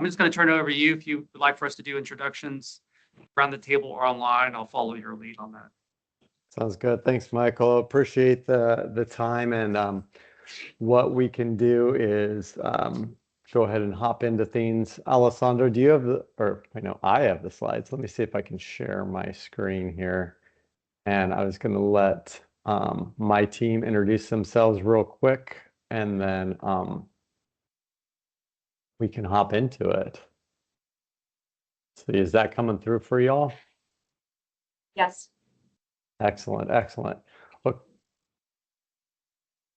I'm just going to turn it over to you if you would like for us to do introductions around the table or online. I'll follow your lead on that. Sounds good. Thanks, Michael. Appreciate the time. And what we can do is go ahead and hop into things. Alessandro, do you have I have the slides. Let me see if I can share my screen here. And I was going to let my team introduce themselves real quick, and then we can hop into it. So is that coming through for y'all? Yes. Excellent, excellent. Look,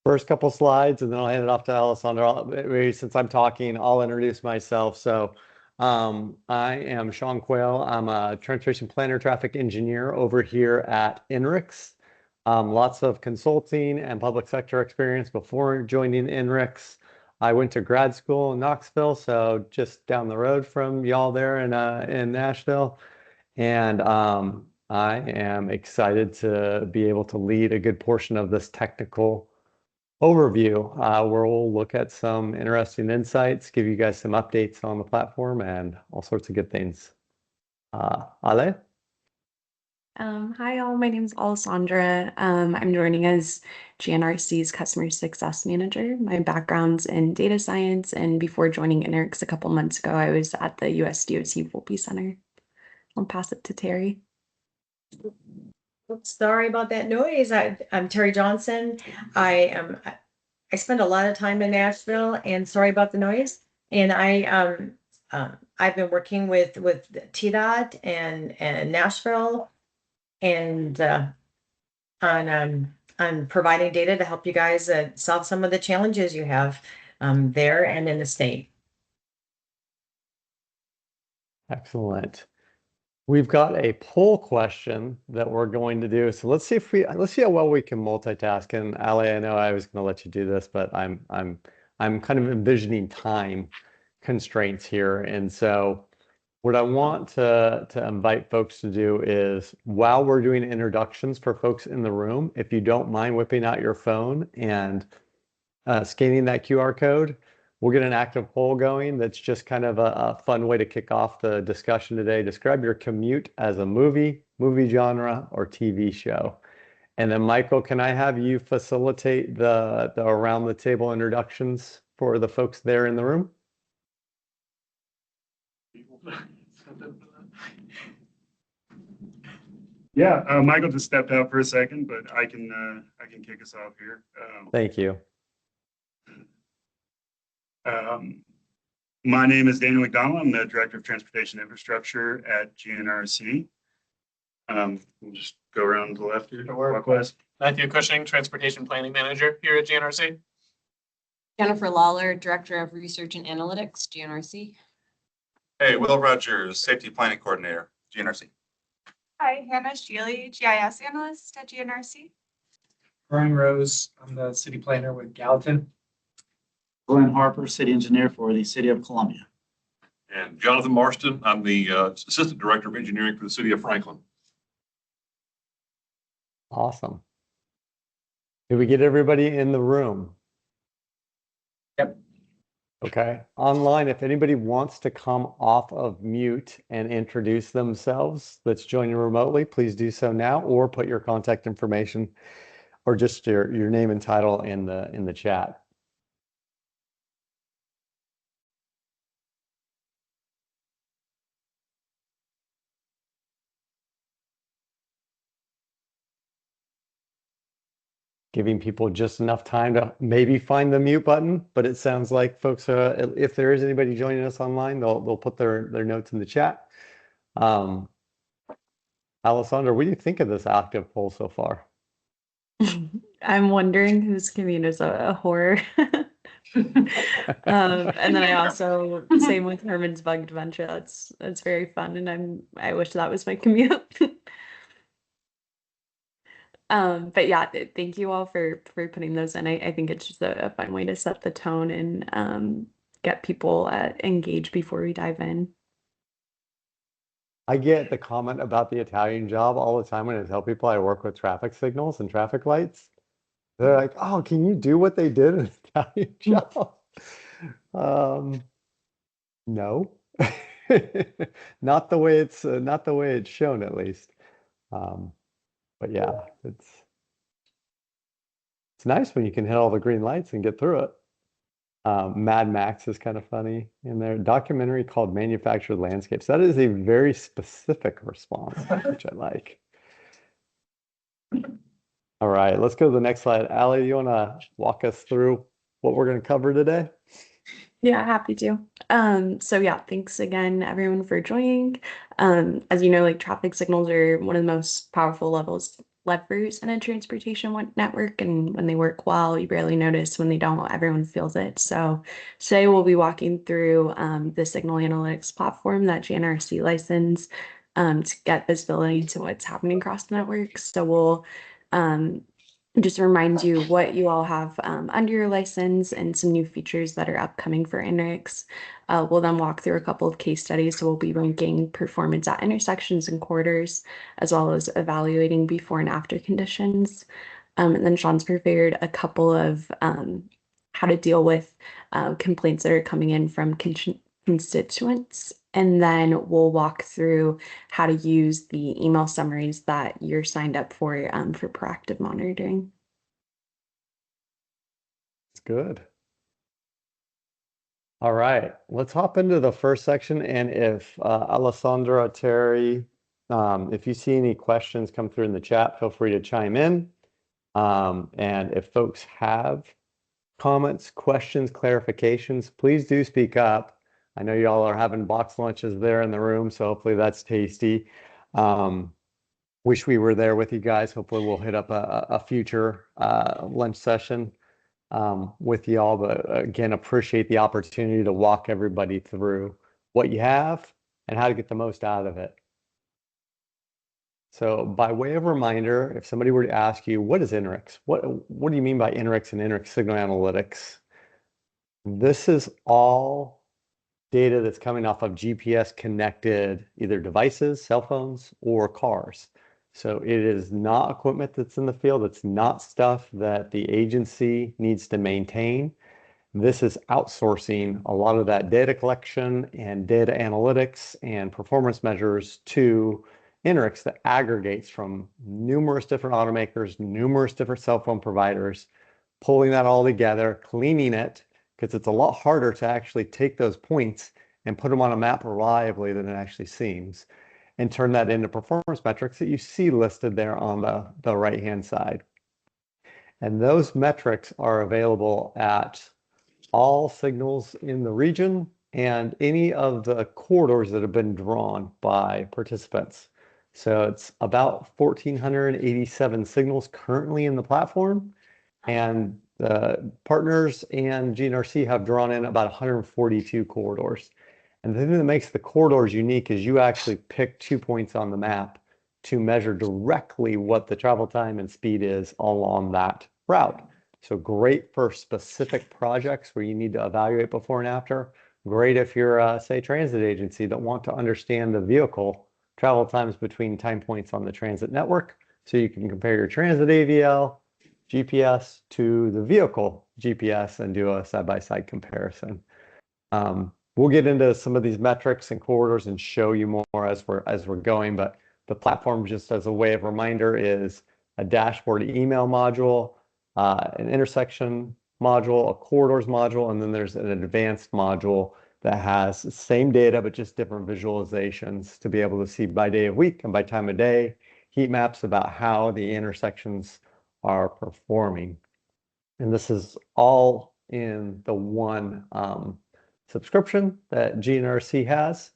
first couple slides, and then I'll hand it off to Alessandro. Since I'm talking, I'll introduce myself. So I am Sean Quayle. I'm a transportation planner, traffic engineer over here at INRIX. Lots of consulting and public sector experience before joining INRIX. I went to grad school in Knoxville, so just down the road from y'all there in Nashville. And I am excited to be able to lead a good portion of this technical overview, where we'll look at some interesting insights, give you guys some updates on the platform, and all sorts of good things. Ale? Hi all, my name is Alessandra. I'm joining as GNRC's Customer Success Manager. My background's in data science, and before joining INRIX a couple months ago, I was at the US DOT Volpe Center. I'll pass it to Terry. Oops, sorry about that noise. I'm Terry Johnson. I spend a lot of time in Nashville, and sorry about the noise. And I've been working with TDOT and Nashville, and on providing data to help you guys solve some of the challenges you have there and in the state. Excellent. We've got a poll question that we're going to do. So let's see how well we can multitask. And Ali, I know I was going to let you do this, but I'm kind of envisioning time constraints here. And so what I want to invite folks to do is, while we're doing introductions for folks in the room, if you don't mind whipping out your phone and scanning that QR code, we'll get an active poll going. That's just kind of a fun way to kick off the discussion today. Describe your commute as a movie genre, or TV show. And then Michael, can I have you facilitate the around the table introductions for the folks there in the room? Yeah, Michael just stepped out for a second, but I can kick us off here. Thank you. My name is Daniel McDonald. I'm the Director of Transportation Infrastructure at GNRC. We'll just go around to the left here. Clockwise. Matthew Cushing, Transportation Planning Manager here at GNRC. Jennifer Lawler, Director of Research and Analytics, GNRC. Hey, Will Rogers, Safety Planning Coordinator, GNRC. Hi, Hannah Sheely, GIS Analyst at GNRC. Brian Rose, I'm the City Planner with Gallatin. Glenn Harper, City Engineer for the City of Columbia. And Jonathan Marston, I'm the Assistant Director of Engineering for the City of Franklin. Awesome. Did we get everybody in the room? Yep. Okay. Online, if anybody wants to come off of mute and introduce themselves that's joining remotely, please do so now, or put your contact information or just your name and title in the chat. Giving people just enough time to maybe find the mute button, but it sounds like folks, if there is anybody joining us online, they'll put their notes in the chat. Alessandra, what do you think of this active poll so far? I'm wondering whose commute is a horror. And then I also, same with Herman's Bug Adventure. That's very fun, and I wish that was my commute. But yeah, thank you all for putting those in. I think it's just a fun way to set the tone and get people engaged before we dive in. I get the comment about the Italian job all the time when I tell people I work with traffic signals and traffic lights. They're like, "Oh, can you do what they did in an Italian job?" No, not the way it's shown at least. But yeah, it's nice when you can hit all the green lights and get through it. Mad Max is kind of funny in there. Documentary called Manufactured Landscapes. That is a very specific response, which I like. All right, let's go to the next slide. Allie, you want to walk us through what we're going to cover today? Yeah, happy to. So yeah, thanks again everyone for joining. As you know, like traffic signals are one of the most powerful levers in a transportation network, and when they work well, you barely notice. When they don't, everyone feels it. So today we'll be walking through the signal analytics platform that GNRC licensed to get visibility to what's happening across the network. So we'll just remind you what you all have under your license and some new features that are upcoming for INRIX. We'll then walk through a couple of case studies. So we'll be ranking performance at intersections and corridors, as well as evaluating before and after conditions. And then Sean's prepared a couple of how to deal with complaints that are coming in from constituents. And then we'll walk through how to use the email summaries that you're signed up for proactive monitoring. It's good. All right, let's hop into the first section. And if Alessandra, Terry, if you see any questions come through in the chat, feel free to chime in. And if folks have comments, questions, clarifications, please do speak up. I know y'all are having box lunches there in the room, so hopefully that's tasty. Wish we were there with you guys. Hopefully we'll hit up a future lunch session with y'all. But again, appreciate the opportunity to walk everybody through what you have and how to get the most out of it. So by way of reminder, if somebody were to ask you, what is INRIX? What do you mean by INRIX and INRIX signal analytics? This is all data that's coming off of GPS connected either devices, cell phones, or cars. So it is not equipment that's in the field. It's not stuff that the agency needs to maintain. This is outsourcing a lot of that data collection and data analytics and performance measures to INRIX that aggregates from numerous different automakers, numerous different cell phone providers, pulling that all together, cleaning it, because it's a lot harder to actually take those points and put them on a map reliably than it actually seems, and turn that into performance metrics that you see listed there on the right-hand side. And those metrics are available at all signals in the region and any of the corridors that have been drawn by participants. So it's about 1,487 signals currently in the platform, and the partners and GNRC have drawn in about 142 corridors. And the thing that makes the corridors unique is you actually pick 2 points on the map to measure directly what the travel time and speed is along that route. So great for specific projects where you need to evaluate before and after. Great if you're, say, transit agency that want to understand the vehicle travel times between time points on the transit network. So you can compare your transit AVL GPS to the vehicle GPS and do a side-by-side comparison. We'll get into some of these metrics and corridors and show you more as we're going, but the platform, just as a way of reminder, is a dashboard email module, an intersection module, a corridors module, and then there's an advanced module that has the same data but just different visualizations to be able to see by day of week and by time of day heat maps about how the intersections are performing. And this is all in the one subscription that GNRC has.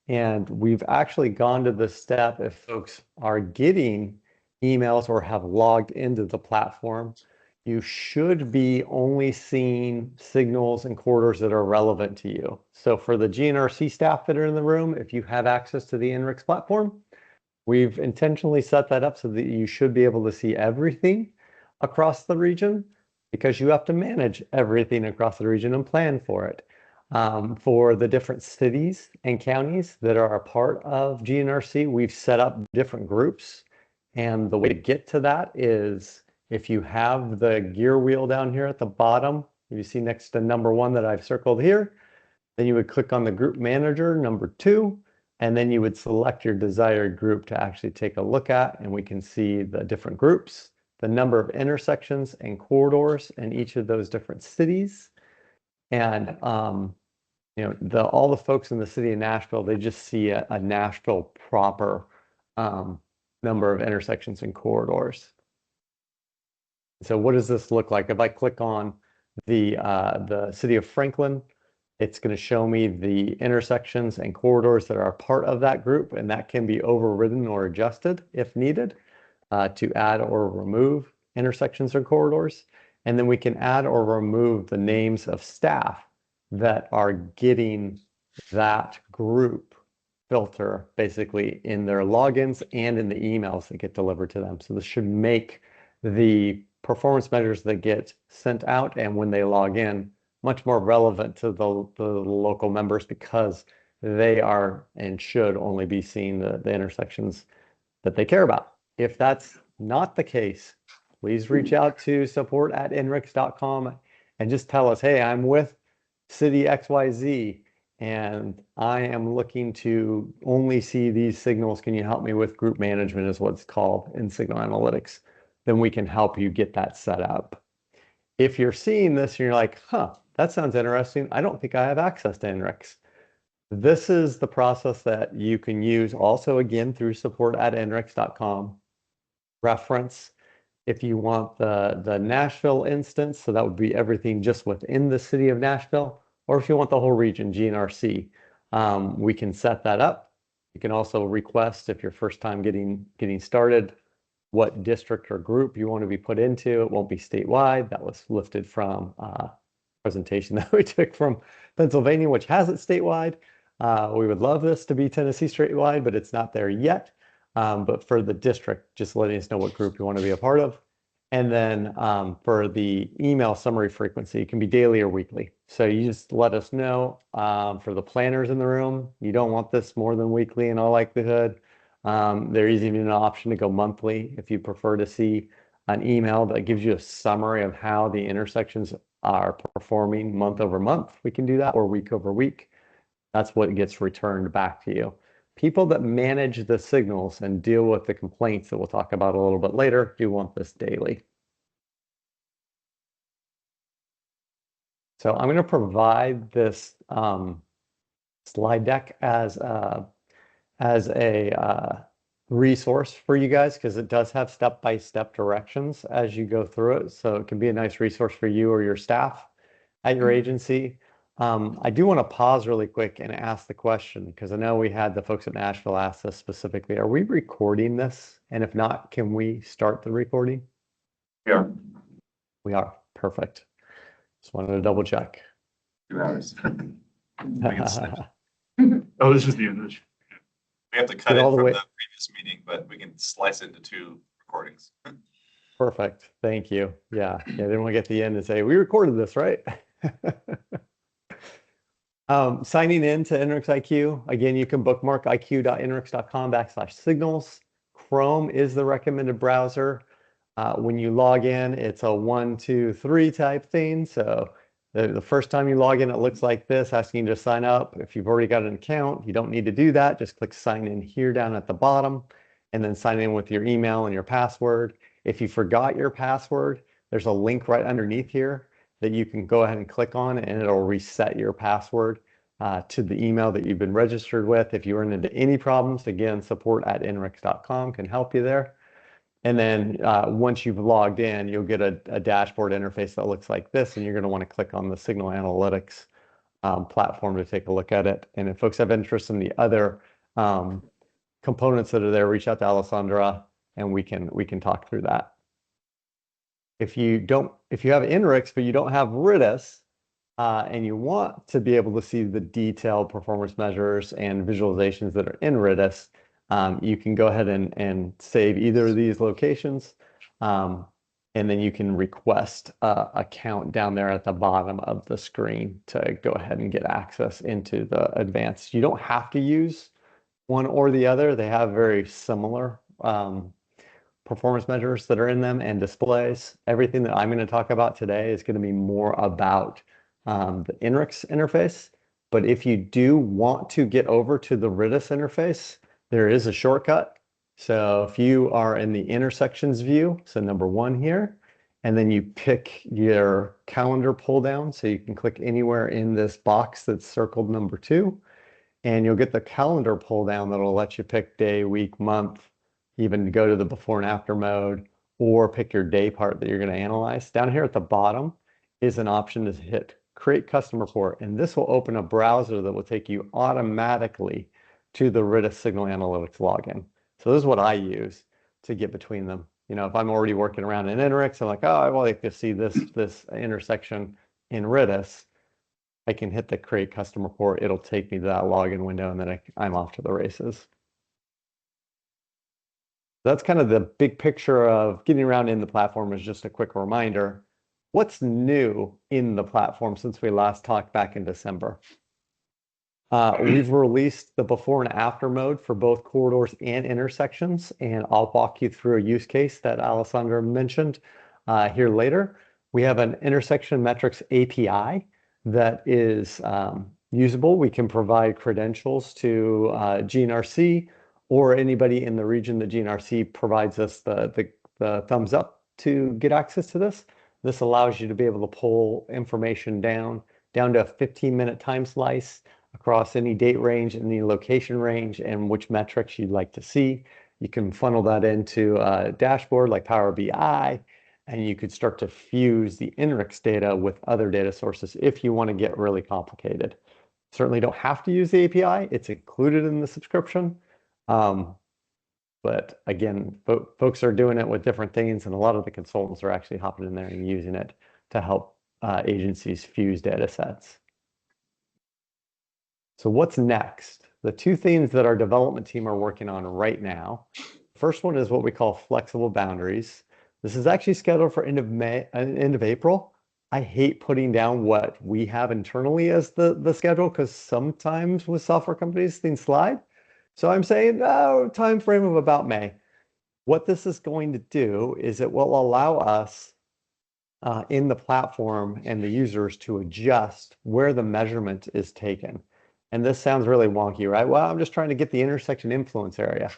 And we've actually gone to the step, if folks are getting emails or have logged into the platform, you should be only seeing signals and corridors that are relevant to you. So for the GNRC staff that are in the room, if you have access to the INRIX platform, we've intentionally set that up so that you should be able to see everything across the region, because you have to manage everything across the region and plan for it. For the different cities and counties that are a part of GNRC, we've set up different groups. And the way to get to that is if you have the gear wheel down here at the bottom, you see next to number 1 that I've circled here, Then you would click on the group manager, number 2, and then you would select your desired group to actually take a look at, and we can see the different groups, the number of intersections and corridors in each of those different cities. And all the folks in the city of Nashville, they just see a Nashville proper number of intersections and corridors. So what does this look like? If I click on the city of Franklin, it's going to show me the intersections and corridors that are part of that group, and that can be overridden or adjusted if needed to add or remove intersections or corridors. And then we can add or remove the names of staff that are getting that group filter basically in their logins and in the emails that get delivered to them. So this should make the performance measures that get sent out and when they log in much more relevant to the local members, because they are and should only be seeing the intersections that they care about. If that's not the case, please reach out to support@inrix.com and just tell us, hey, I'm with City XYZ and I am looking to only see these signals. Can you help me with group management is what's called in signal analytics? Then we can help you get that set up. If you're seeing this and you're like, huh, that sounds interesting, I don't think I have access to INRIX. This is the process that you can use also again through support@inrix.com. Reference if you want the Nashville instance, so that would be everything just within the city of Nashville, or if you want the whole region, GNRC, we can set that up. You can also request if you're first time getting started, what district or group you want to be put into. It won't be statewide. That was lifted from a presentation that we took from Pennsylvania, which has it statewide. We would love this to be Tennessee statewide, but it's not there yet. But for the district, just letting us know what group you want to be a part of. And then for the email summary frequency, it can be daily or weekly. So you just let us know. For the planners in the room, you don't want this more than weekly in all likelihood. There is even an option to go monthly if you prefer to see an email that gives you a summary of how the intersections are performing month over month. We can do that, or week over week. That's what gets returned back to you. People that manage the signals and deal with the complaints that we'll talk about a little bit later do want this daily. So I'm going to provide this slide deck as a resource for you guys, because it does have step-by-step directions as you go through it. So it can be a nice resource for you or your staff at your agency. I do want to pause really quick and ask the question, because I know we had the folks at Nashville ask us specifically, are we recording this? And if not, can we start the recording? Yeah. We are. Perfect. Just wanted to double check. 2 hours. Oh, this is the end of the We have to cut Get it all the from way- the previous meeting, but we can slice it into 2 recordings. Perfect. Thank you. Yeah. I didn't want to get to the end and say, we recorded this, right? Signing in to INRIX IQ. Again, you can bookmark iq.inrix.com/signals. Chrome is the recommended browser. When you log in, it's a 1, 2, 3 type thing. So the first time you log in, it looks like this, asking you to sign up. If you've already got an account, you don't need to do that. Just click sign in here down at the bottom, and then sign in with your email and your password. If you forgot your password, there's a link right underneath here that you can go ahead and click on, and it'll reset your password to the email that you've been registered with. If you run into any problems, again, support@inrix.com can help you there. And then once you've logged in, you'll get a dashboard interface that looks like this, and you're going to want to click on the Signal Analytics platform to take a look at it. And if folks have interest in the other components that are there, reach out to Alessandra, and we can talk through that. If you have INRIX but you don't have RIDIS, and you want to be able to see the detailed performance measures and visualizations that are in RIDIS, you can go ahead and save either of these locations, and then you can request a account down there at the bottom of the screen to go ahead and get access into the advanced. You don't have to use one or the other. They have very similar performance measures that are in them and displays. Everything that I'm going to talk about today is going to be more about the INRIX interface. But if you do want to get over to the RIDIS interface, there is a shortcut. So if you are in the intersections view, so number 1 here, and then you pick your calendar pull down, so you can click anywhere in this box that's circled number 2, and you'll get the calendar pull down that'll let you pick day, week, month, even go to the before and after mode, or pick your day part that you're going to analyze. Down here at the bottom is an option to hit create custom report, and this will open a browser that will take you automatically to the RIDIS Signal Analytics login. So this is what I use to get between them. You know, if I'm already working around in INRIX, I'm like, oh, I would like to see this intersection in RIDIS. I can hit the create custom report. It'll take me to that login window, and then I'm off to the races. That's kind of the big picture of getting around in the platform. Is just a quick reminder. What's new in the platform since we last talked back in December? We've released the before and after mode for both corridors and intersections, and I'll walk you through a use case that Alessandra mentioned here later. We have an intersection metrics API that is usable. We can provide credentials to GNRC or anybody in the region that GNRC provides us the thumbs up to get access to this. This allows you to be able to pull information down to a 15-minute time slice across any date range, any location range, and which metrics you'd like to see. You can funnel that into a dashboard like Power BI, and you could start to fuse the INRIX data with other data sources if you want to get really complicated. Certainly don't have to use the API. It's included in the subscription. But again, folks are doing it with different things, and a lot of the consultants are actually hopping in there and using it to help agencies fuse data sets. So what's next? The 2 things that our development team are working on right now. First one is what we call flexible boundaries. This is actually scheduled for end of April. I hate putting down what we have internally as the schedule, because sometimes with software companies things slide. So I'm saying time frame of about May. What this is going to do is it will allow us in the platform and the users to adjust where the measurement is taken. And this sounds really wonky, right? Well, I'm just trying to get the intersection influence area.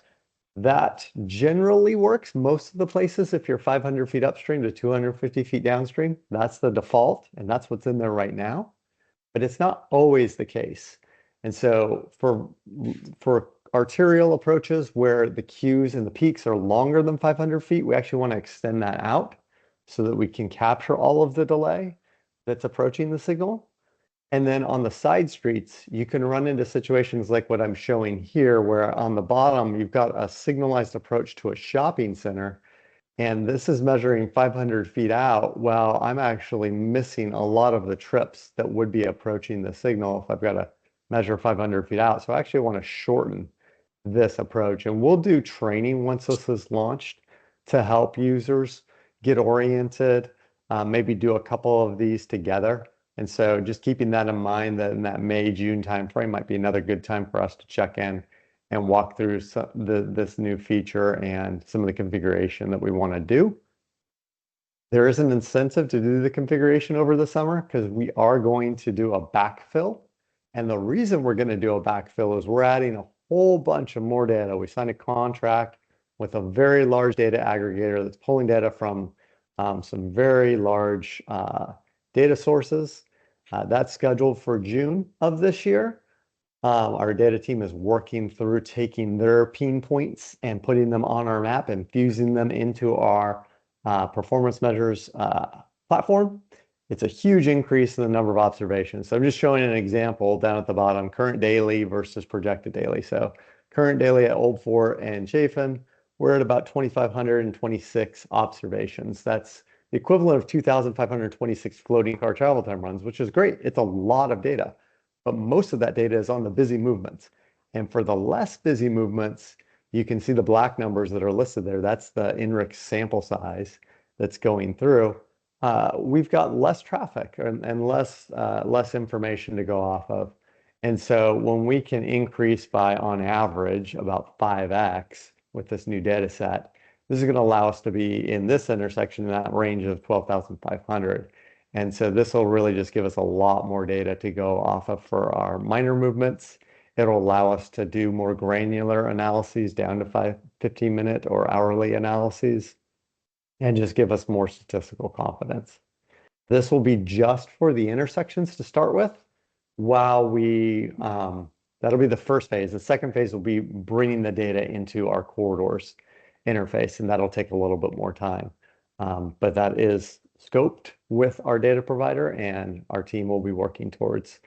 That generally works most of the places if you're 500 feet upstream to 250 feet downstream. That's the default, and that's what's in there right now. But it's not always the case. And so for arterial approaches where the queues and the peaks are longer than 500 feet, we actually want to extend that out so that we can capture all of the delay that's approaching the signal. And then on the side streets, you can run into situations like what I'm showing here, where on the bottom, you've got a signalized approach to a shopping center. And this is measuring 500 feet out. Well, I'm actually missing a lot of the trips that would be approaching the signal if I've got to measure 500 feet out. So I actually want to shorten this approach. And we'll do training once this is launched to help users get oriented, maybe do a couple of these together. And so just keeping that in mind, that in that May, June timeframe might be another good time for us to check in and walk through this new feature and some of the configuration that we want to do. There is an incentive to do the configuration over the summer because we are going to do a backfill. And the reason we're going to do a backfill is we're adding a whole bunch of more data. We signed a contract with a very large data aggregator that's pulling data from some very large data sources. That's scheduled for June of this year. Our data team is working through taking their pain points and putting them on our map and fusing them into our performance measures platform. It's a huge increase in the number of observations. So I'm just showing an example down at the bottom, current daily versus projected daily. So current daily at Old Fort and Chafin, we're at about 2,526 observations. That's the equivalent of 2,526 floating car travel time runs, which is great. It's a lot of data, but most of that data is on the busy movements. And for the less busy movements, you can see the black numbers that are listed there. That's the INRIX sample size that's going through. We've got less traffic and less information to go off of. And so when we can increase by, on average, about 5x with this new data set, this is going to allow us to be in this intersection in that range of 12,500. And so this will really just give us a lot more data to go off of for our minor movements. It'll allow us to do more granular analyses down to 15-minute or hourly analyses and just give us more statistical confidence. This will be just for the intersections to start with while we, that'll be the first phase. The second phase will be bringing the data into our corridors interface, and that'll take a little bit more time. But that is scoped with our data provider, and our team will be working towards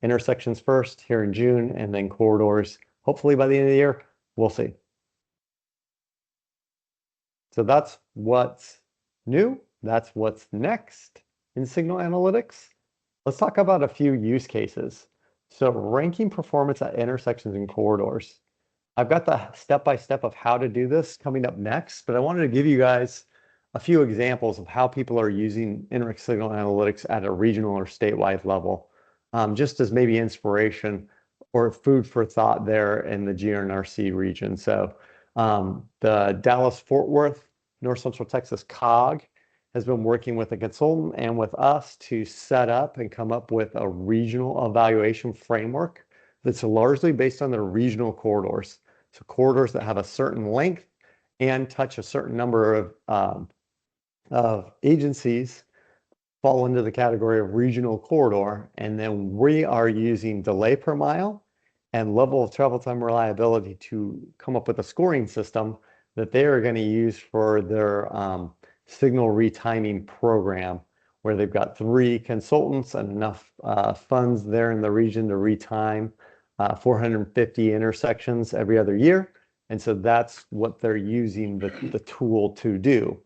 intersections first here in June, and then corridors, hopefully by the end of the year. We'll see. So that's what's new. That's what's next in signal analytics. Let's talk about a few use cases. So ranking performance at intersections and corridors. I've got the step-by-step of how to do this coming up next, but I wanted to give you guys a few examples of how people are using INRIX signal analytics at a regional or statewide level, just as maybe inspiration or food for thought there in the GNRC region. So the Dallas-Fort Worth, North Central Texas COG has been working with a consultant and with us to set up and come up with a regional evaluation framework that's largely based on the regional corridors. So corridors that have a certain length and touch a certain number of agencies fall into the category of regional corridor. And then we are using delay per mile and level of travel time reliability to come up with a scoring system that they are going to use for their signal retiming program, where they've got 3 consultants and enough funds there in the region to retime 450 intersections every other year. And so that's what they're using the tool to do.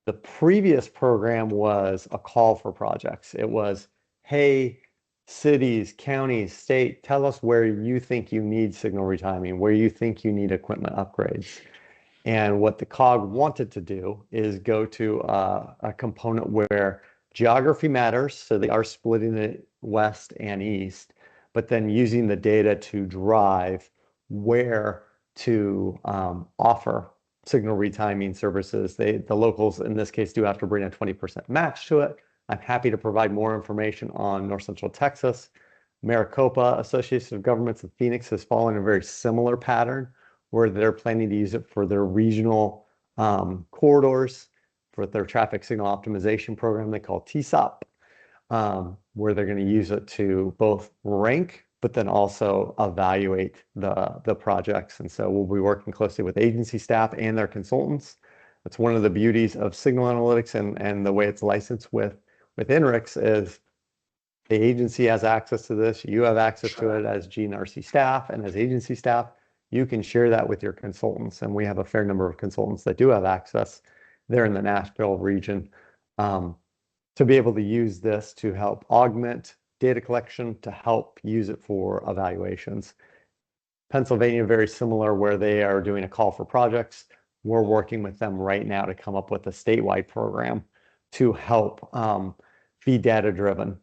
The previous program was a call for projects. It was, hey, cities, counties, state, tell us where you think you need signal retiming, where you think you need equipment upgrades. And what the COG wanted to do is go to a component where geography matters, so they are splitting it west and east, but then using the data to drive where to offer signal retiming services. The locals in this case do have to bring a 20% match to it. I'm happy to provide more information on North Central Texas. Maricopa Association of Governments of Phoenix has followed a very similar pattern where they're planning to use it for their regional corridors, for their traffic signal optimization program they call TSOP, where they're going to use it to both rank, but then also evaluate the projects. And so we'll be working closely with agency staff and their consultants. That's one of the beauties of signal analytics and the way it's licensed with INRIX is the agency has access to this. You have access to it as GNRC staff, and as agency staff, you can share that with your consultants. And we have a fair number of consultants that do have access there in the Nashville region to be able to use this to help augment data collection, to help use it for evaluations. Pennsylvania, very similar, where they are doing a call for projects. We're working with them right now to come up with a statewide program to help be data driven.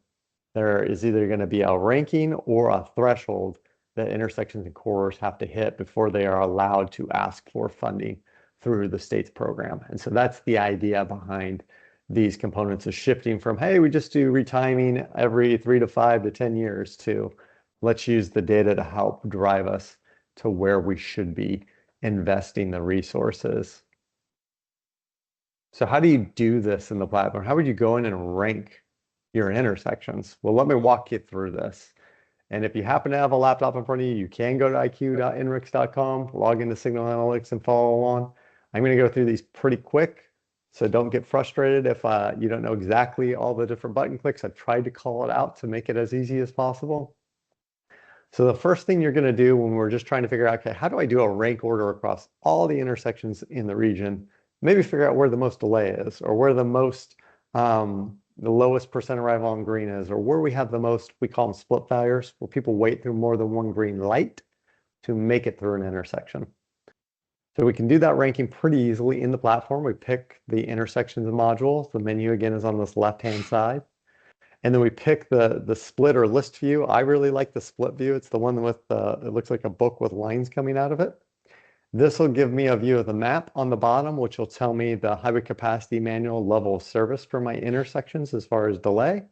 There is either going to be a ranking or a threshold that intersections and corridors have to hit before they are allowed to ask for funding through the state's program. And so that's the idea behind these components, is shifting from, hey, we just do retiming every 3 to 5 to 10 years to let's use the data to help drive us to where we should be investing the resources. So how do you do this in the platform? How would you go in and rank your intersections? Well, let me walk you through this. And if you happen to have a laptop in front of you, you can go to iq.inrix.com, log into Signal Analytics and follow along. I'm going to go through these pretty quick, so don't get frustrated if you don't know exactly all the different button clicks. I've tried to call it out to make it as easy as possible. So the first thing you're going to do when we're just trying to figure out, okay, how do I do a rank order across all the intersections in the region? Maybe figure out where the most delay is, or where the most the lowest percent arrival on green is, or where we have the most, we call them split failures, where people wait through more than one green light to make it through an intersection. So we can do that ranking pretty easily in the platform. We pick the intersections modules. The menu again is on this left-hand side. And then we pick the split or list view. I really like the split view. It's the one with it looks like a book with lines coming out of it. This will give me a view of the map on the bottom, which will tell me the highway capacity manual level of service for my intersections as far as delay.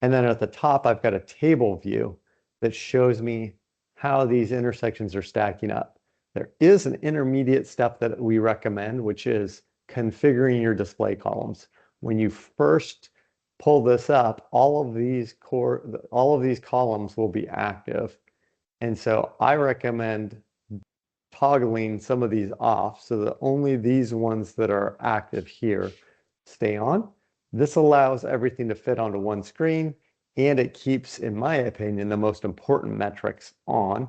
And then at the top, I've got a table view that shows me how these intersections are stacking up. There is an intermediate step that we recommend, which is configuring your display columns. When you first pull this up, all of these columns will be active. And so I recommend toggling some of these off so that only these ones that are active here stay on. This allows everything to fit onto one screen, and it keeps, in my opinion, the most important metrics on.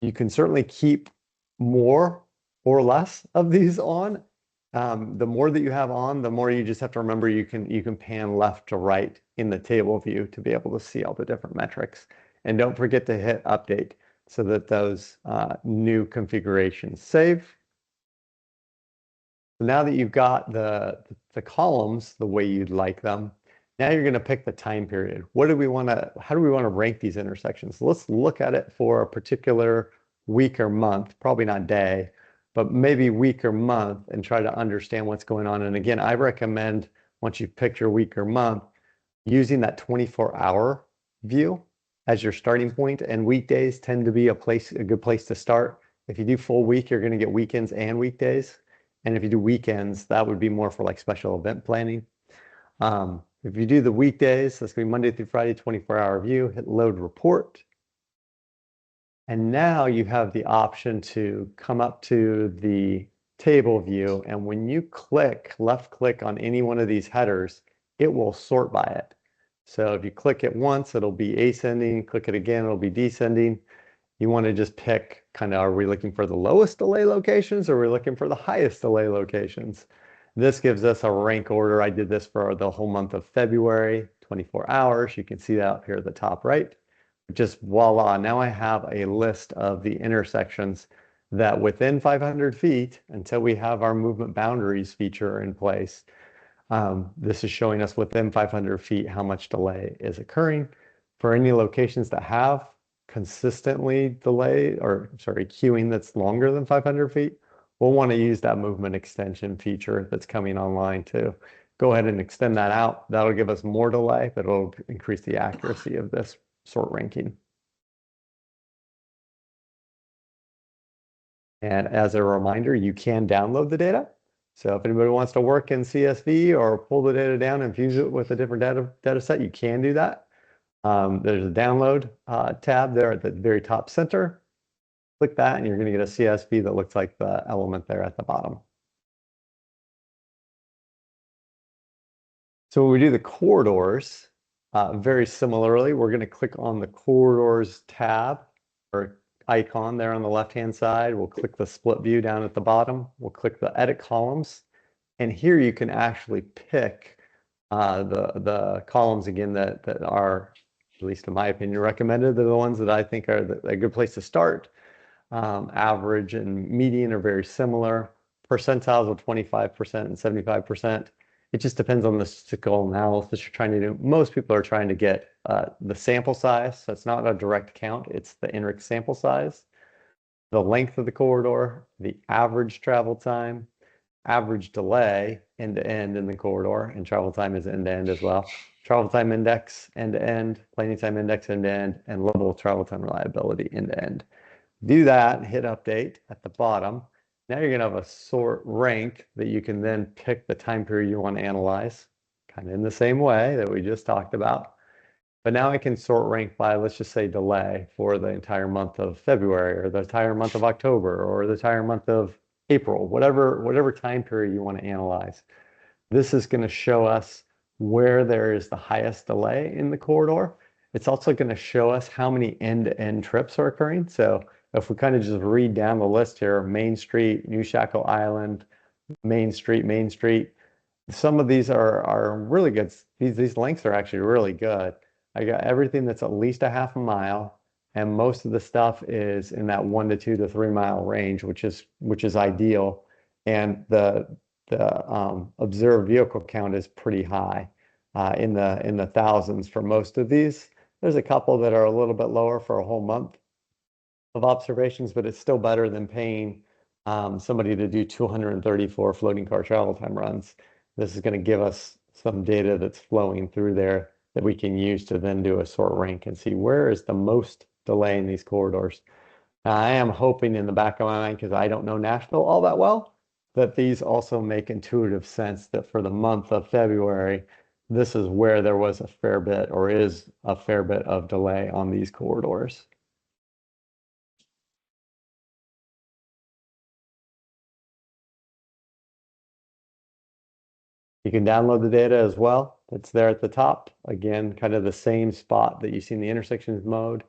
You can certainly keep more or less of these on. The more that you have on, the more you just have to remember you can pan left to right in the table view to be able to see all the different metrics. And don't forget to hit update so that those new configurations save. Now that you've got the columns the way you'd like them, now you're going to pick the time period. How do we want to rank these intersections? Let's look at it for a particular week or month, probably not day, but maybe week or month, and try to understand what's going on. And again, I recommend, once you've picked your week or month, using that 24-hour view as your starting point, and weekdays tend to be a good place to start. If you do full week, you're going to get weekends and weekdays. And if you do weekends, that would be more for like special event planning. If you do the weekdays, that's going to be Monday through Friday, 24-hour view, hit load report. And now you have the option to come up to the table view. And when you left click on any one of these headers, it will sort by it. So if you click it once, it'll be ascending, click it again, it'll be descending. You want to just pick kind of, are we looking for the lowest delay locations or are we looking for the highest delay locations? This gives us a rank order. I did this for the whole month of February, 24 hours. You can see that up here at the top right. Just voila, now I have a list of the intersections that within 500 feet, until we have our movement boundaries feature in place, this is showing us within 500 feet how much delay is occurring. For any locations that have consistently queuing that's longer than 500 feet, we'll want to use that movement extension feature that's coming online to go ahead and extend that out. That'll give us more delay, but it'll increase the accuracy of this sort ranking. And as a reminder, you can download the data. So if anybody wants to work in CSV or pull the data down and fuse it with a different data set, you can do that. There's a download tab there at the very top center. Click that and you're going to get a CSV that looks like the element there at the bottom. So when we do the corridors, very similarly, we're going to click on the corridors tab or icon there on the left-hand side. We'll click the split view down at the bottom. We'll click the edit columns. And here you can actually pick the columns again that are, at least in my opinion, recommended. They're the ones that I think are a good place to start. Average and median are very similar. Percentiles of 25% and 75%. It just depends on the statistical analysis you're trying to do. Most people are trying to get the sample size. So it's not a direct count. It's the INRIX sample size, the length of the corridor, the average travel time, average delay end to end in the corridor, and travel time is end to end as well. Travel time index end to end, planning time index end to end, and level of travel time reliability end to end. Do that, hit update at the bottom. Now you're going to have a sort rank that you can then pick the time period you want to analyze, kind of in the same way that we just talked about. But now I can sort rank by, let's just say, delay for the entire month of February or the entire month of October or the entire month of April, whatever time period you want to analyze. This is going to show us where there is the highest delay in the corridor. It's also going to show us how many end-to-end trips are occurring. So if we kind of just read down the list here, Main Street, New Shackle Island, Main Street, some of these are really good. These lengths are actually really good. I got everything that's at least a half a mile, and most of the stuff is in that 1 to 2 to 3 mile range, which is ideal. And the observed vehicle count is pretty high, in the thousands for most of these. There's a couple that are a little bit lower for a whole month of observations, but it's still better than paying somebody to do 234 floating car travel time runs. This is going to give us some data that's flowing through there that we can use to then do a sort rank and see where is the most delay in these corridors. Now, I am hoping in the back of my mind, because I don't know Nashville all that well, that these also make intuitive sense that for the month of February, this is where there was a fair bit or is a fair bit of delay on these corridors. You can download the data as well. It's there at the top. Again, kind of the same spot that you see in the intersections mode,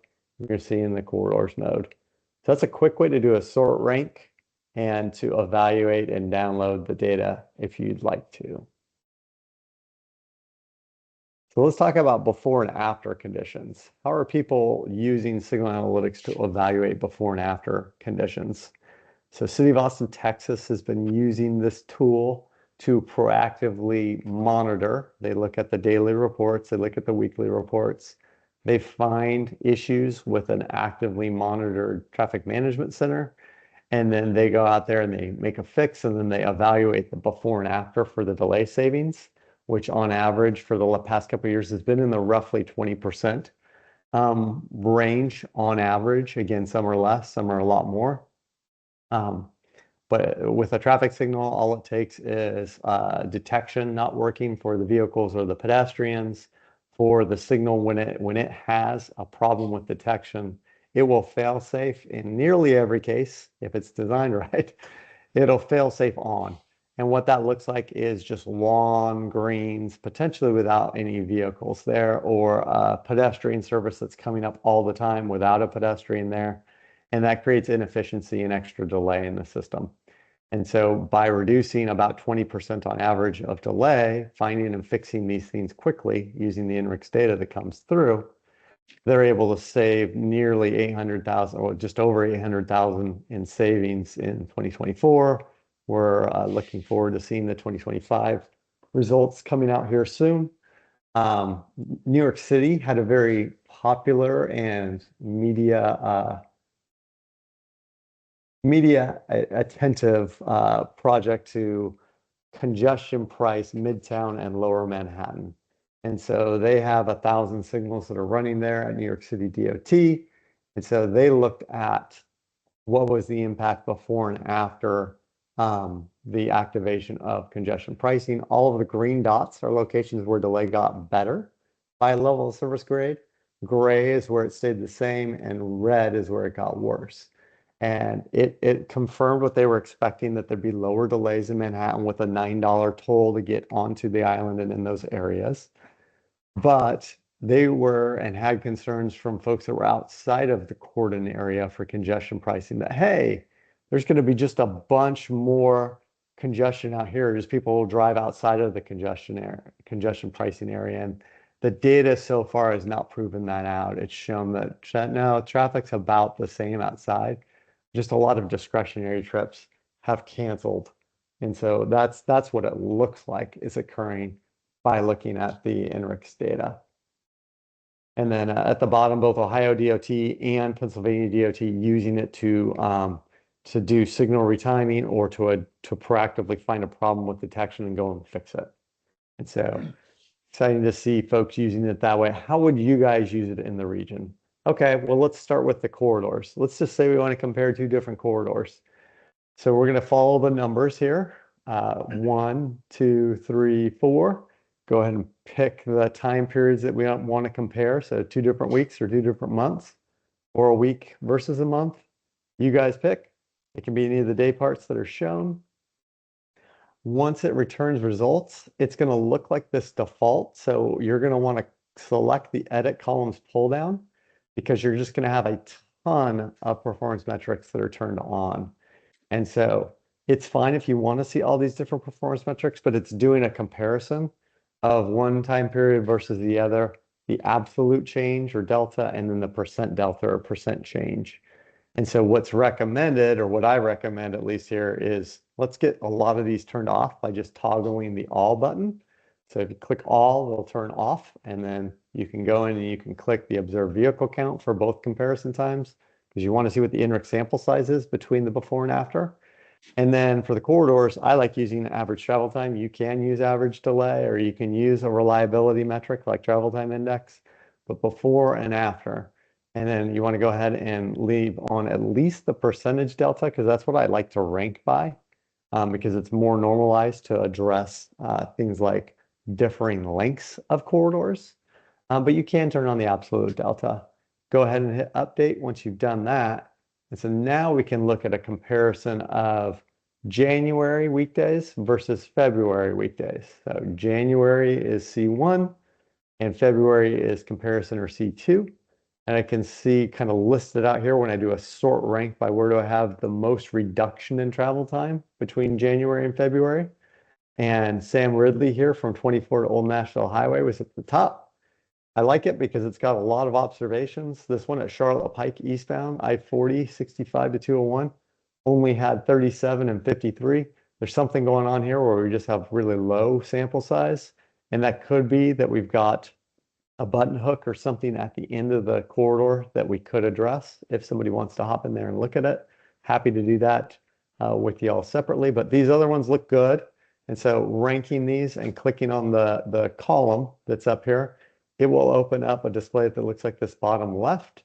you're seeing in the corridors mode. So that's a quick way to do a sort rank and to evaluate and download the data if you'd like to. So let's talk about before and after conditions. How are people using signal analytics to evaluate before and after conditions? So City of Austin, Texas has been using this tool to proactively monitor. They look at the daily reports, they look at the weekly reports. They find issues with an actively monitored traffic management center, and then they go out there and they make a fix, and then they evaluate the before and after for the delay savings, which on average for the past couple of years has been in the roughly 20% range on average. Again, some are less, some are a lot more. But with a traffic signal, all it takes is detection not working for the vehicles or the pedestrians. For the signal, when it has a problem with detection, it will fail safe in nearly every case. If it's designed right, it'll fail safe on. And what that looks like is just long greens, potentially without any vehicles there, or a pedestrian service that's coming up all the time without a pedestrian there. And that creates inefficiency and extra delay in the system. And so by reducing about 20% on average of delay, finding and fixing these things quickly using the INRIX data that comes through, they're able to save nearly 800,000 or just over 800,000 in savings in 2024. We're looking forward to seeing the 2025 results coming out here soon. New York City had a very popular and media attentive project to congestion price Midtown and Lower Manhattan. And so they have 1,000 signals that are running there at New York City DOT. And so they looked at what was the impact before and after the activation of congestion pricing. All of the green dots are locations where delay got better by level of service grade. Gray is where it stayed the same, and red is where it got worse. And it confirmed what they were expecting, that there'd be lower delays in Manhattan with a $9 toll to get onto the island and in those areas. But they were and had concerns from folks that were outside of the cordon area for congestion pricing that, hey, there's going to be just a bunch more congestion out here. Just people will drive outside of the congestion pricing area. And the data so far has not proven that out. It's shown that no, traffic's about the same outside. Just a lot of discretionary trips have canceled. And so that's what it looks like is occurring by looking at the INRIX data. And then at the bottom, both Ohio DOT and Pennsylvania DOT using it to do signal retiming or to proactively find a problem with detection and go and fix it. And so exciting to see folks using it that way. How would you guys use it in the region? Okay, well, let's start with the corridors. Let's just say we want to compare two different corridors. So we're going to follow the numbers here. 1, 2, 3, 4. Go ahead and pick the time periods that we want to compare. So 2 different weeks or 2 different months, or a week versus a month. You guys pick. It can be any of the day parts that are shown. Once it returns results, it's going to look like this default. So you're going to want to select the edit columns pull down, because you're just going to have a ton of performance metrics that are turned on. And so it's fine if you want to see all these different performance metrics, but it's doing a comparison of one time period versus the other, the absolute change or delta, and then the percent delta or percent change. And so what's recommended, or what I recommend at least here, is let's get a lot of these turned off by just toggling the all button. So if you click all, they'll turn off, and then you can go in and you can click the observed vehicle count for both comparison times, because you want to see what the INRIX sample size is between the before and after. And then for the corridors, I like using average travel time. You can use average delay, or you can use a reliability metric like travel time index, but before and after. And then you want to go ahead and leave on at least the percentage delta, because that's what I like to rank by, because it's more normalized to address things like differing lengths of corridors. But you can turn on the absolute delta. Go ahead and hit update once you've done that. And so now we can look at a comparison of January weekdays versus February weekdays. So January is C1 and February is comparison or C2. And I can see kind of listed out here when I do a sort rank by where do I have the most reduction in travel time between January and February. And Sam Ridley here from 24 to Old Nashville Highway was at the top. I like it because it's got a lot of observations. This one at Charlotte Pike eastbound, I-40, 65 to 201, only had 37 and 53. There's something going on here where we just have really low sample size. And that could be that we've got a button hook or something at the end of the corridor that we could address if somebody wants to hop in there and look at it. Happy to do that with y'all separately, but these other ones look good. And so ranking these and clicking on the column that's up here, it will open up a display that looks like this bottom left,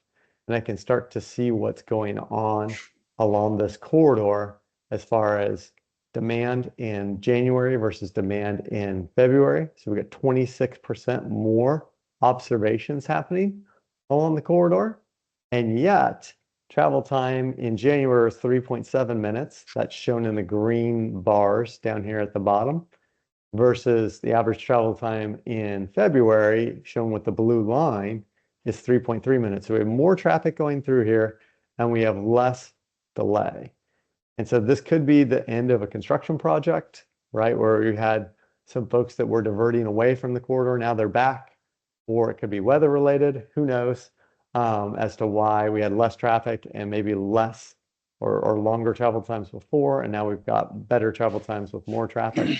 and I can start to see what's going on along this corridor as far as demand in January versus demand in February. So we got 26% more observations happening along the corridor, and yet travel time in January is 3.7 minutes. That's shown in the green bars down here at the bottom, versus the average travel time in February, shown with the blue line, is 3.3 minutes. So we have more traffic going through here, and we have less delay. And so this could be the end of a construction project, right? Where we had some folks that were diverting away from the corridor, now they're back, or it could be weather related, who knows, as to why we had less traffic and maybe less or longer travel times before, and now we've got better travel times with more traffic.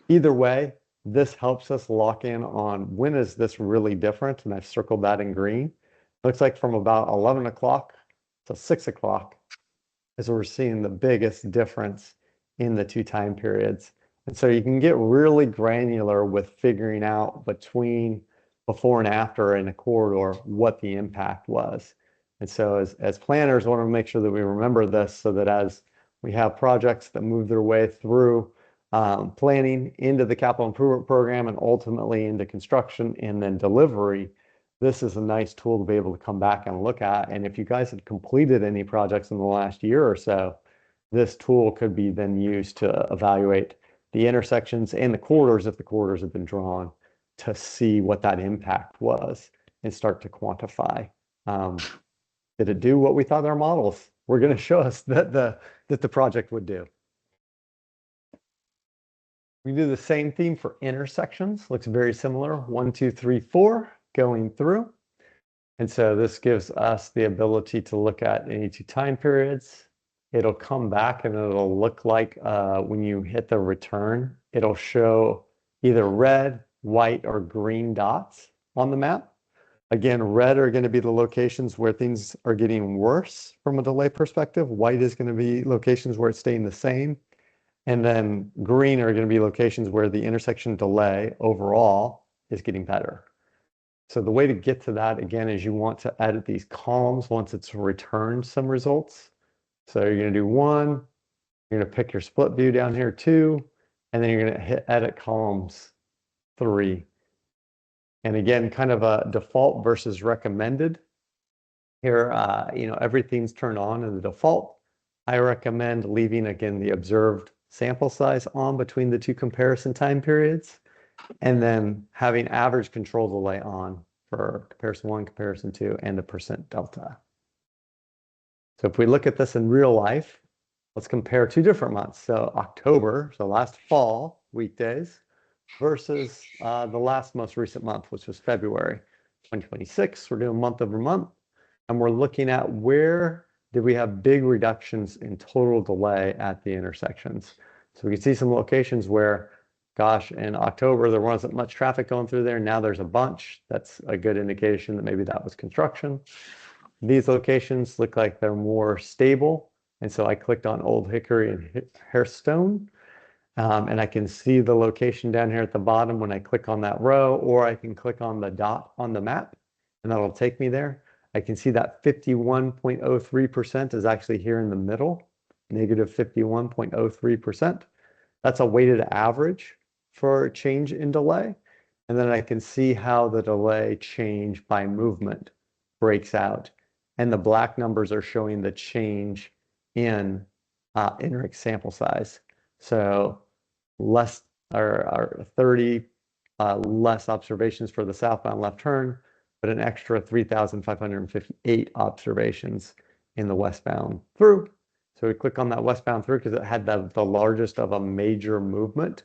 Either way, this helps us lock in on when is this really different, and I've circled that in green. Looks like from about 11 o'clock to 6 o'clock is where we're seeing the biggest difference in the two time periods. And so you can get really granular with figuring out between before and after in a corridor what the impact was. And so as planners, I want to make sure that we remember this so that as we have projects that move their way through planning into the capital improvement program and ultimately into construction and then delivery, this is a nice tool to be able to come back and look at. And if you guys have completed any projects in the last year or so, this tool could be then used to evaluate the intersections and the corridors if the corridors have been drawn to see what that impact was and start to quantify. Did it do what we thought our models were going to show us that the project would do? We do the same theme for intersections. Looks very similar. 1, 2, 3, 4 going through. And so this gives us the ability to look at any two time periods. It'll come back and it'll look like when you hit the return, it'll show either red, white, or green dots on the map. Again, red are going to be the locations where things are getting worse from a delay perspective. White is going to be locations where it's staying the same. And then green are going to be locations where the intersection delay overall is getting better. So the way to get to that, again, is you want to edit these columns once it's returned some results. So you're going to do 1, you're going to pick your split view down here 2, and then you're going to hit edit columns 3. And again, kind of a default versus recommended. Here, everything's turned on in the default. I recommend leaving, again, the observed sample size on between the two comparison time periods, and then having average control delay on for comparison 1, comparison 2, and the percent delta. So if we look at this in real life, let's compare 2 different months. So October, so last fall weekdays, versus the last most recent month, which was February 2026. We're doing month over month, and we're looking at where did we have big reductions in total delay at the intersections. So we can see some locations where, gosh, in October, there wasn't much traffic going through there. Now there's a bunch. That's a good indication that maybe that was construction. These locations look like they're more stable. And so I clicked on Old Hickory and Hairstone. And I can see the location down here at the bottom when I click on that row, or I can click on the dot on the map and that'll take me there. I can see that 51.03% is actually here in the middle, negative 51.03%. That's a weighted average for change in delay. And then I can see how the delay change by movement breaks out. And the black numbers are showing the change in INRIX sample size. So less or 30 less observations for the southbound left turn, but an extra 3,558 observations in the westbound through. So we click on that westbound through because it had the largest of a major movement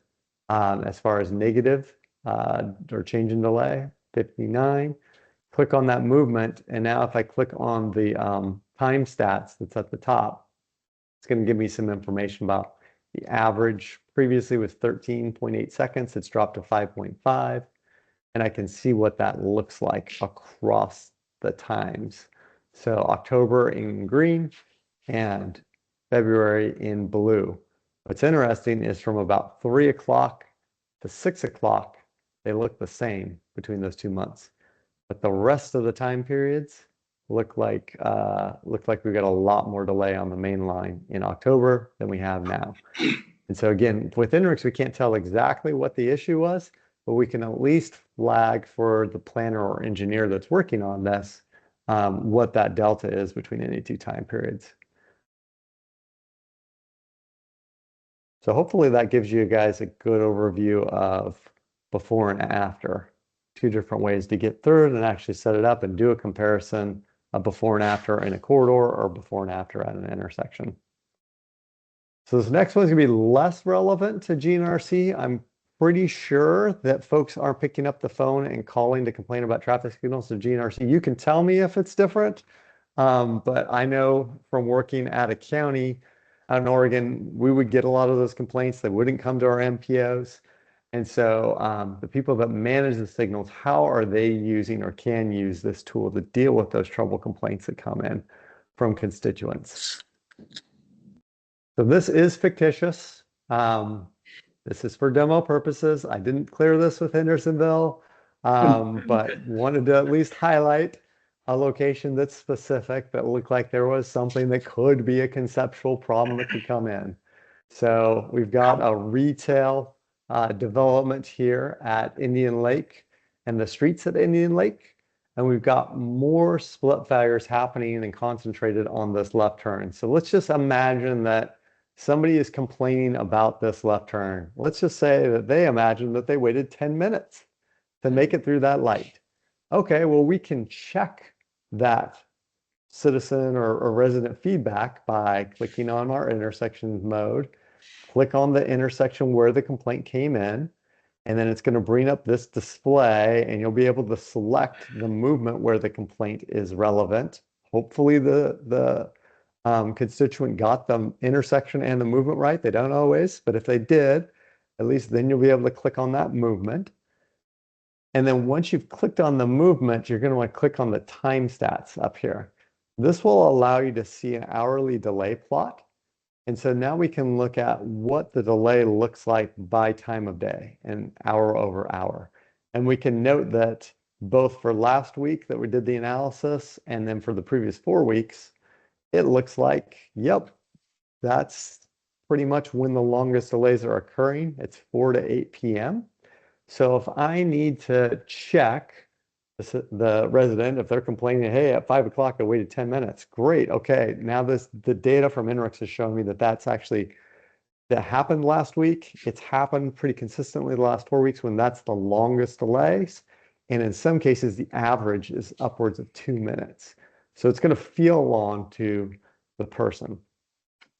as far as negative or change in delay, 59. Click on that movement, and now if I click on the time stats that's at the top, it's going to give me some information about the average. Previously was 13.8 seconds. It's dropped to 5.5. And I can see what that looks like across the times. So October in green and February in blue. What's interesting is from about 3 o'clock to 6 o'clock, they look the same between those 2 months. But the rest of the time periods look like we got a lot more delay on the main line in October than we have now. And so again, with INRIX, we can't tell exactly what the issue was, but we can at least flag for the planner or engineer that's working on this what that delta is between any two time periods. So hopefully that gives you guys a good overview of before and after. Two different ways to get through it and actually set it up and do a comparison of before and after in a corridor or before and after at an intersection. So this next one's gonna be less relevant to GNRC. I'm pretty sure that folks aren't picking up the phone and calling to complain about traffic signals to GNRC. You can tell me if it's different, but I know from working at a county out in Oregon, we would get a lot of those complaints. They wouldn't come to our MPOs. And so the people that manage the signals, how are they using or can use this tool to deal with those trouble complaints that come in from constituents? So this is fictitious. This is for demo purposes. I didn't clear this with Hendersonville, but wanted to at least highlight a location that's specific that looked like there was something that could be a conceptual problem that could come in. So we've got a retail development here at Indian Lake and the streets at Indian Lake. And we've got more split failures happening and concentrated on this left turn. So let's just imagine that somebody is complaining about this left turn. Let's just say that they imagine that they waited 10 minutes to make it through that light. Okay, well, we can check that citizen or resident feedback by clicking on our intersection mode, click on the intersection where the complaint came in, and then it's going to bring up this display and you'll be able to select the movement where the complaint is relevant. Hopefully the constituent got the intersection and the movement right. They don't always, but if they did, at least then you'll be able to click on that movement. And then once you've clicked on the movement, you're going to want to click on the time stats up here. This will allow you to see an hourly delay plot. And so now we can look at what the delay looks like by time of day and hour over hour. And we can note that both for last week that we did the analysis and then for the previous 4 weeks, it looks like, yep, that's pretty much when the longest delays are occurring. It's 4 to 8 p.m. So if I need to check the resident, if they're complaining, hey, at 5 o'clock I waited 10 minutes, great, okay. Now the data from INRIX is showing me that that happened last week. It's happened pretty consistently the last 4 weeks when that's the longest delays. And in some cases, the average is upwards of 2 minutes. So it's going to feel long to the person.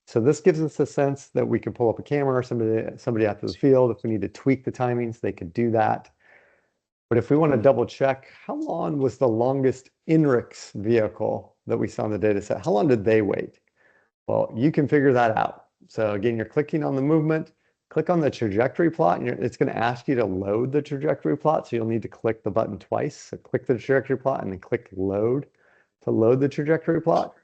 So this gives us a sense that we can pull up a camera or somebody out to the field. If we need to tweak the timings, they could do that. But if we want to double check, how long was the longest INRIX vehicle that we saw in the data set? How long did they wait? Well, you can figure that out. So again, you're clicking on the movement, click on the trajectory plot, and it's going to ask you to load the trajectory plot. So you'll need to click the button twice. So click the trajectory plot and then click load to load the trajectory plot.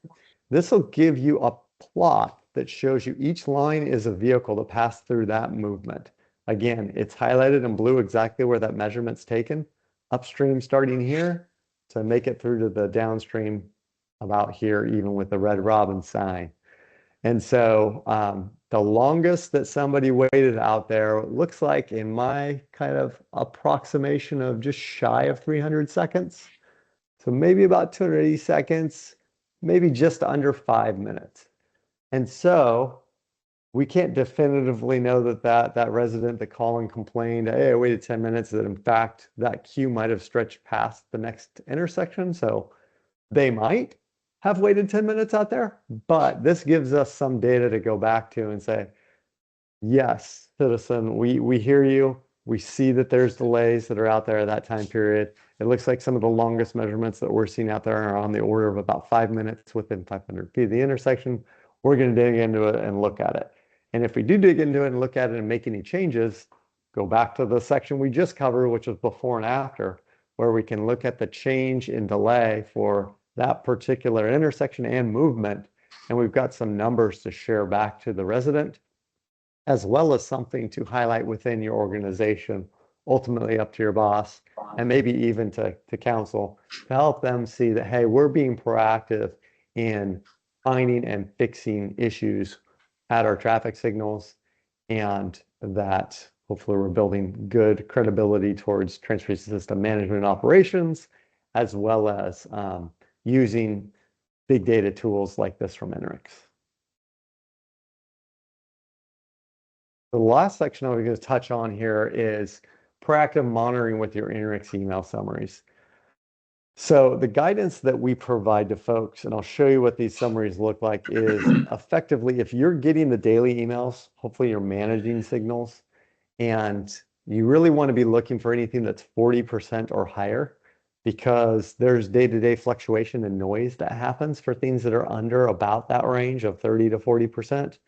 This will give you a plot that shows you each line is a vehicle to pass through that movement. Again, it's highlighted in blue exactly where that measurement's taken. Upstream starting here to make it through to the downstream about here, even with the red robin sign. And so the longest that somebody waited out there looks like, in my kind of approximation, of just shy of 300 seconds. So maybe about 280 seconds, maybe just under 5 minutes. And so we can't definitively know that resident that called and complained, hey, I waited 10 minutes, that in fact that queue might have stretched past the next intersection. So they might have waited 10 minutes out there, but this gives us some data to go back to and say, yes, citizen, we hear you. We see that there's delays that are out there at that time period. It looks like some of the longest measurements that we're seeing out there are on the order of about 5 minutes within 500 feet of the intersection. We're going to dig into it and look at it. And if we do dig into it and look at it and make any changes, go back to the section we just covered, which was before and after, where we can look at the change in delay for that particular intersection and movement. And we've got some numbers to share back to the resident, as well as something to highlight within your organization, ultimately up to your boss, and maybe even to council, to help them see that, hey, we're being proactive in finding and fixing issues at our traffic signals, and that hopefully we're building good credibility towards transportation system management and operations, as well as using big data tools like this from INRIX. The last section I'm going to touch on here is proactive monitoring with your INRIX email summaries. So the guidance that we provide to folks, and I'll show you what these summaries look like, is effectively, if you're getting the daily emails, hopefully you're managing signals, and you really want to be looking for anything that's 40% or higher, because there's day-to-day fluctuation and noise that happens for things that are under about that range of 30 to 40%.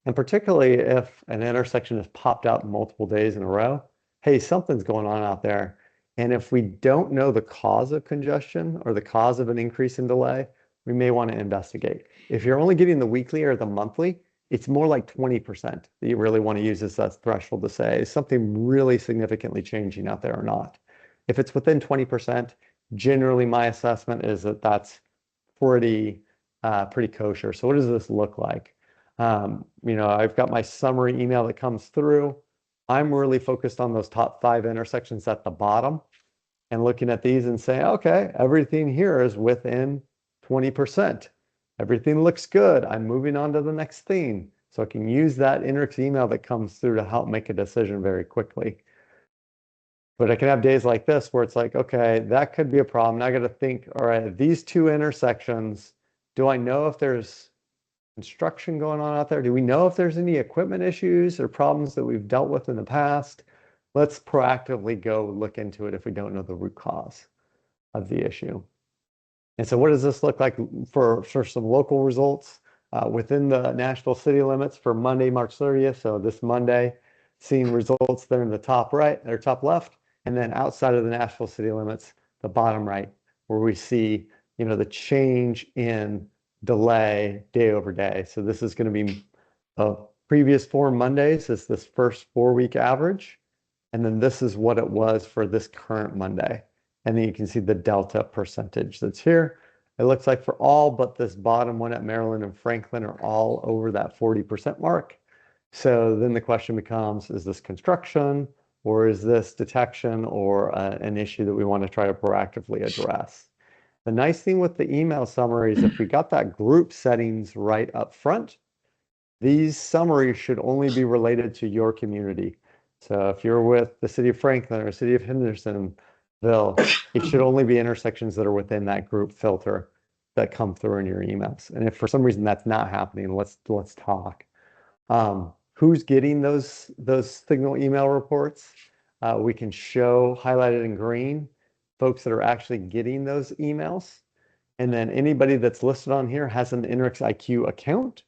And particularly if an intersection has popped out multiple days in a row, hey, something's going on out there. And if we don't know the cause of congestion or the cause of an increase in delay, we may want to investigate. If you're only getting the weekly or the monthly, it's more like 20% that you really want to use as that threshold to say, is something really significantly changing out there or not? If it's within 20%, generally my assessment is that that's pretty kosher. So what does this look like? I've got my summary email that comes through. I'm really focused on those top 5 intersections at the bottom and looking at these and saying, okay, everything here is within 20%. Everything looks good. I'm moving on to the next thing. So I can use that INRIX email that comes through to help make a decision very quickly. But I can have days like this where it's like, okay, that could be a problem. Now I got to think, all right, these 2 intersections, do I know if there's construction going on out there? Do we know if there's any equipment issues or problems that we've dealt with in the past? Let's proactively go look into it if we don't know the root cause of the issue. And so what does this look like for some local results within the Nashville city limits for Monday, March 30th? So this Monday, seeing results there in the top right or top left, and then outside of the Nashville city limits, the bottom right, where we see, the change in delay day over day. So this is going to be previous 4 Mondays is this first 4-week average. And then this is what it was for this current Monday. And then you can see the delta percentage that's here. It looks like for all but this bottom one at Maryland and Franklin are all over that 40% mark. So then the question becomes, is this construction, or is this detection, or an issue that we want to try to proactively address? The nice thing with the email summaries, if we got that group settings right up front, these summaries should only be related to your community. So if you're with the city of Franklin or city of Hendersonville, it should only be intersections that are within that group filter that come through in your emails. And if for some reason that's not happening, let's talk. Who's getting those signal email reports? We can show highlighted in green folks that are actually getting those emails. And then anybody that's listed on here has an INRIX IQ account.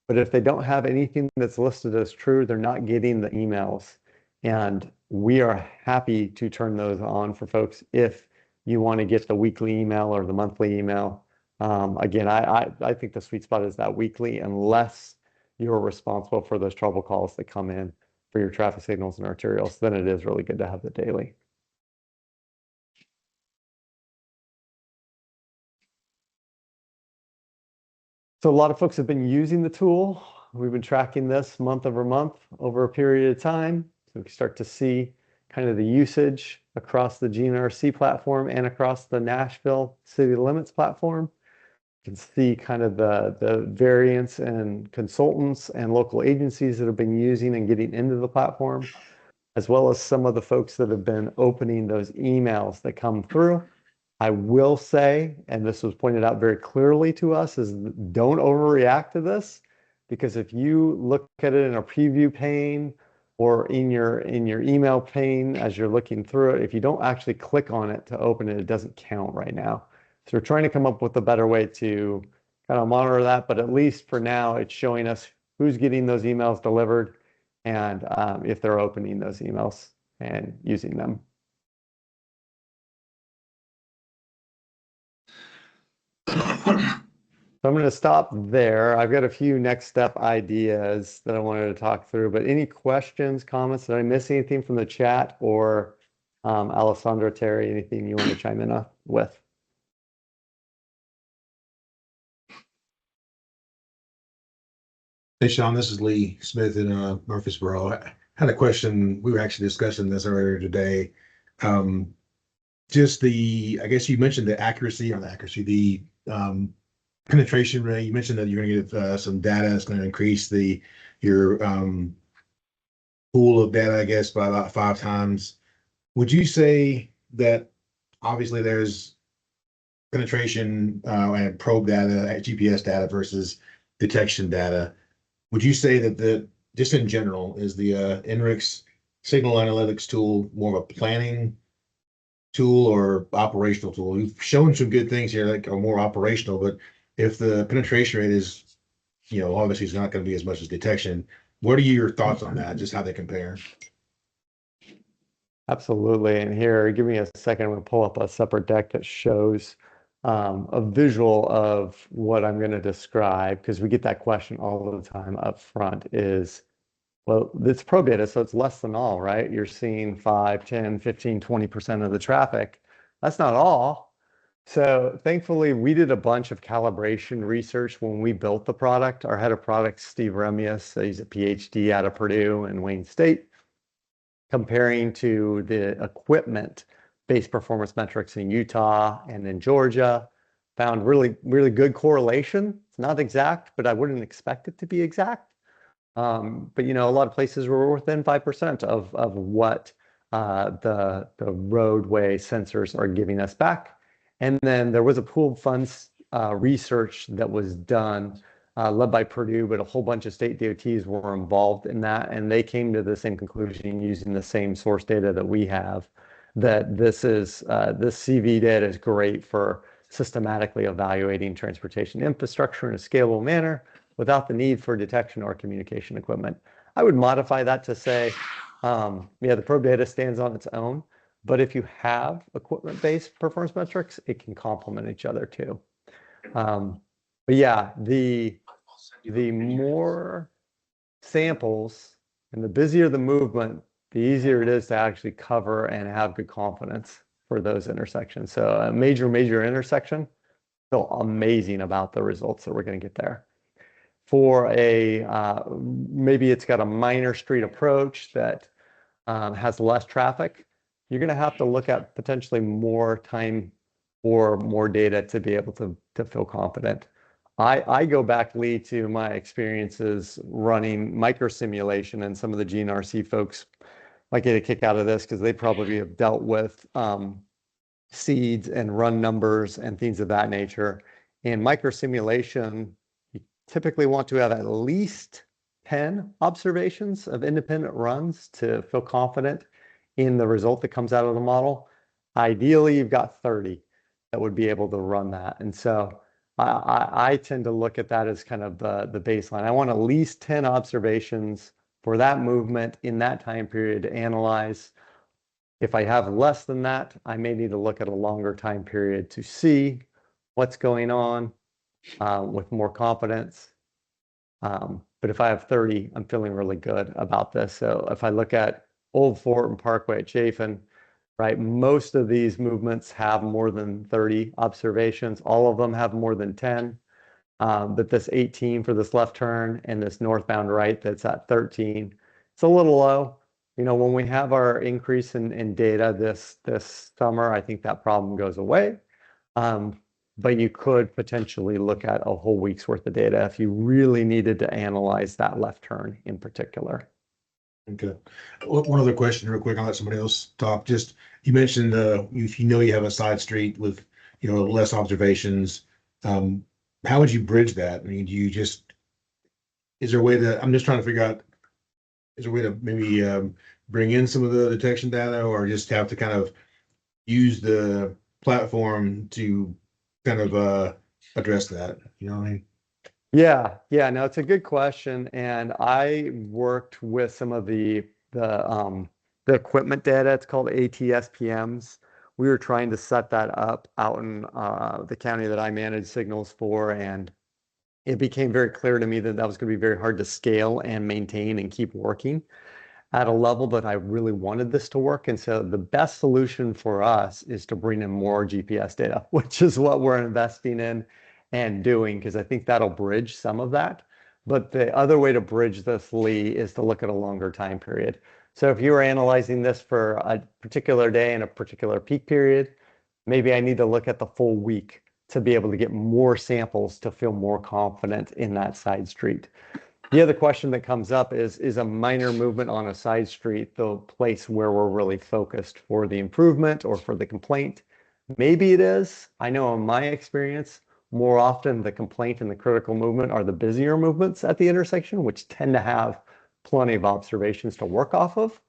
But if they don't have anything that's listed as true, they're not getting the emails. And we are happy to turn those on for folks if you want to get the weekly email or the monthly email. Again, I think the sweet spot is that weekly, unless you're responsible for those trouble calls that come in for your traffic signals and arterials, then it is really good to have the daily. So a lot of folks have been using the tool. We've been tracking this month over month over a period of time. So we can start to see kind of the usage across the GNRC platform and across the Nashville City Limits platform. You can see kind of the variance and consultants and local agencies that have been using and getting into the platform, as well as some of the folks that have been opening those emails that come through. I will say, and this was pointed out very clearly to us, is don't overreact to this, because if you look at it in a preview pane or in your email pane as you're looking through it, if you don't actually click on it to open it, it doesn't count right now. So we're trying to come up with a better way to kind of monitor that, but at least for now, it's showing us who's getting those emails delivered and if they're opening those emails and using them. So I'm going to stop there. I've got a few next step ideas that I wanted to talk through, but any questions, comments? Did I miss anything from the chat, or Alessandra, Terry, anything you want to chime in with? Hey, Sean, this is Lee Smith in Murfreesboro. I had a question. We were actually discussing this earlier today. Just I guess you mentioned the accuracy, the penetration rate. You mentioned that you're going to get some data that's going to increase your pool of data, I guess, by about 5 times. Would you say that obviously there's penetration and probe data, GPS data versus detection data? Would you say that just in general, is the INRIX signal analytics tool more of a planning tool or operational tool? You've shown some good things here that are more operational, but if the penetration rate is, obviously it's not going to be as much as detection, what are your thoughts on that? Just how they compare? Absolutely. And here, give me a second. I'm going to pull up a separate deck that shows a visual of what I'm going to describe, because we get that question all the time up front is, well, it's probe data, so it's less than all, right? You're seeing 5, 10, 15, 20% of the traffic. That's not all. So thankfully, we did a bunch of calibration research when we built the product. Our head of product, Steve Remius, he's a PhD out of Purdue and Wayne State, comparing to the equipment-based performance metrics in Utah and in Georgia, found really, really good correlation. It's not exact, but I wouldn't expect it to be exact. But a lot of places were within 5% of what the roadway sensors are giving us back. And then there was a pooled funds research that was done, led by Purdue, but a whole bunch of state DOTs were involved in that, and they came to the same conclusion using the same source data that we have, that this CV data is great for systematically evaluating transportation infrastructure in a scalable manner without the need for detection or communication equipment. I would modify that to say, the probe data stands on its own, but if you have equipment-based performance metrics, it can complement each other too. But yeah, the more samples and the busier the movement, the easier it is to actually cover and have good confidence for those intersections. So a major intersection, feel amazing about the results that we're going to get there. For maybe it's got a minor street approach that has less traffic, you're going to have to look at potentially more time or more data to be able to feel confident. I go back, Lee, to my experiences running micro simulation, and some of the GNRC folks might get a kick out of this because they probably have dealt with seeds and run numbers and things of that nature. In micro simulation, you typically want to have at least 10 observations of independent runs to feel confident in the result that comes out of the model. Ideally, you've got 30 that would be able to run that. And so I tend to look at that as kind of the baseline. I want at least 10 observations for that movement in that time period to analyze. If I have less than that, I may need to look at a longer time period to see what's going on with more confidence. But if I have 30, I'm feeling really good about this. So if I look at Old Fort and Parkway at Chafin, right, most of these movements have more than 30 observations. All of them have more than 10. But this 18 for this left turn and this northbound right that's at 13, it's a little low. You know, when we have our increase in data this summer, I think that problem goes away. But you could potentially look at a whole week's worth of data if you really needed to analyze that left turn in particular. Okay. One other question real quick. I'll let somebody else talk. Just, you mentioned if you know you have a side street with, less observations, how would you bridge that? I mean, do you just, is there a way to, I'm just trying to figure out, is there a way to maybe bring in some of the detection data, or just have to kind of use the platform to kind of address that? You know what I mean? Yeah, no, it's a good question. And I worked with some of the equipment data. It's called ATSPMs. We were trying to set that up out in the county that I manage signals for, and it became very clear to me that that was going to be very hard to scale and maintain and keep working at a level that I really wanted this to work. And so the best solution for us is to bring in more GPS data, which is what we're investing in and doing, because I think that'll bridge some of that. But the other way to bridge this, Lee, is to look at a longer time period. So if you were analyzing this for a particular day and a particular peak period, maybe I need to look at the full week to be able to get more samples to feel more confident in that side street. The other question that comes up is a minor movement on a side street the place where we're really focused for the improvement or for the complaint? Maybe it is. I know in my experience, more often the complaint and the critical movement are the busier movements at the intersection, which tend to have plenty of observations to work off of.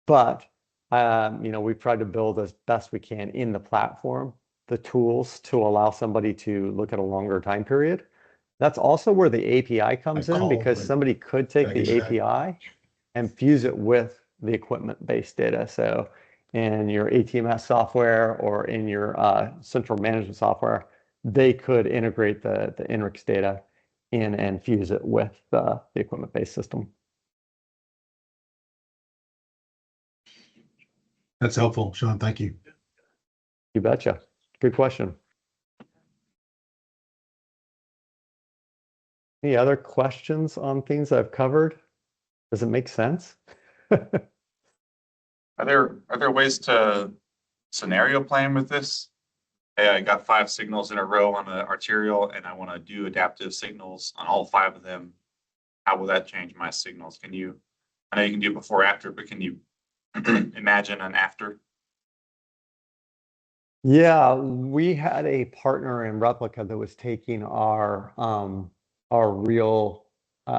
But we've tried to build as best we can in the platform the tools to allow somebody to look at a longer time period. That's also where the API comes in, because somebody could take the API and fuse it with the equipment-based data. So in your ATMS software or in your central management software, they could integrate the INRIX data in and fuse it with the equipment-based system. That's helpful, Sean. Thank you. You betcha. Good question. Any other questions on things I've covered? Does it make sense? Are there ways to scenario plan with this? Hey, I got 5 signals in a row on the arterial and I want to do adaptive signals on all 5 of them. How will that change my signals? I know you can do before, after, but can you imagine an after? Yeah, we had a partner in Replica that was taking our real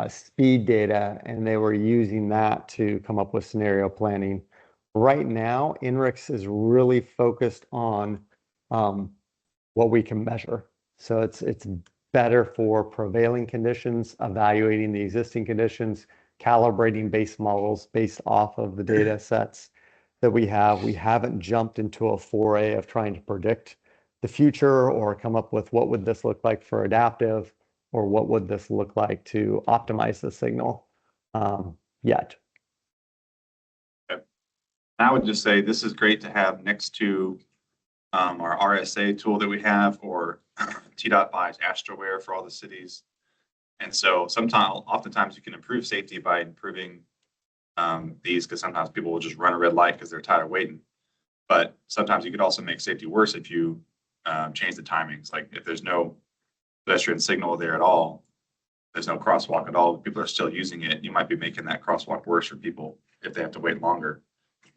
speed data, and they were using that to come up with scenario planning. Right now, INRIX is really focused on what we can measure. So it's better for prevailing conditions, evaluating the existing conditions, calibrating base models based off of the data sets that we have. We haven't jumped into a foray of trying to predict the future or come up with what would this look like for adaptive, or what would this look like to optimize the signal yet. Okay. I would just say this is great to have next to our RSA tool that we have, or TDOT buys AstroWare for all the cities. And so oftentimes you can improve safety by improving these, because sometimes people will just run a red light because they're tired of waiting. But sometimes you could also make safety worse if you change the timings. Like if there's no pedestrian signal there at all, there's no crosswalk at all, people are still using it, you might be making that crosswalk worse for people if they have to wait longer.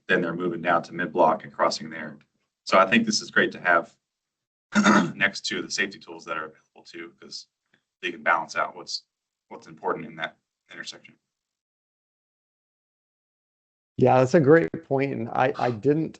Then they're moving down to mid-block and crossing there. So I think this is great to have next to the safety tools that are available too, because they can balance out what's important in that intersection. Yeah, that's a great point. And I didn't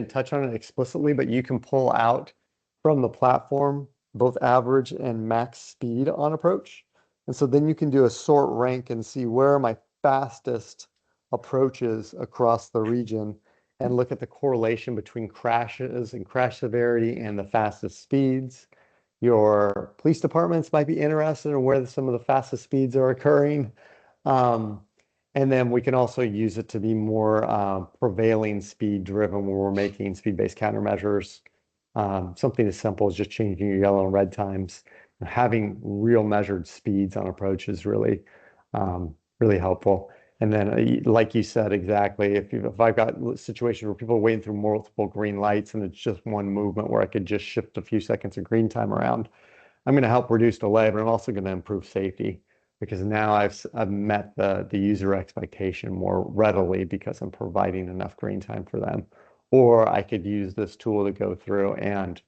touch on it explicitly, but you can pull out from the platform both average and max speed on approach. And so then you can do a sort rank and see where are my fastest approaches across the region. and look at the correlation between crashes and crash severity and the fastest speeds. Your police departments might be interested in where some of the fastest speeds are occurring. And then we can also use it to be more prevailing speed driven when we're making speed-based countermeasures. Something as simple as just changing your yellow and red times. Having real measured speeds on approach is really, really helpful. And then, like you said, exactly, if I've got situations where people are waiting through multiple green lights and it's just one movement where I could just shift a few seconds of green time around, I'm going to help reduce delay, but I'm also going to improve safety because now I've met the user expectation more readily because I'm providing enough green time for them. Or I could use this tool to go through and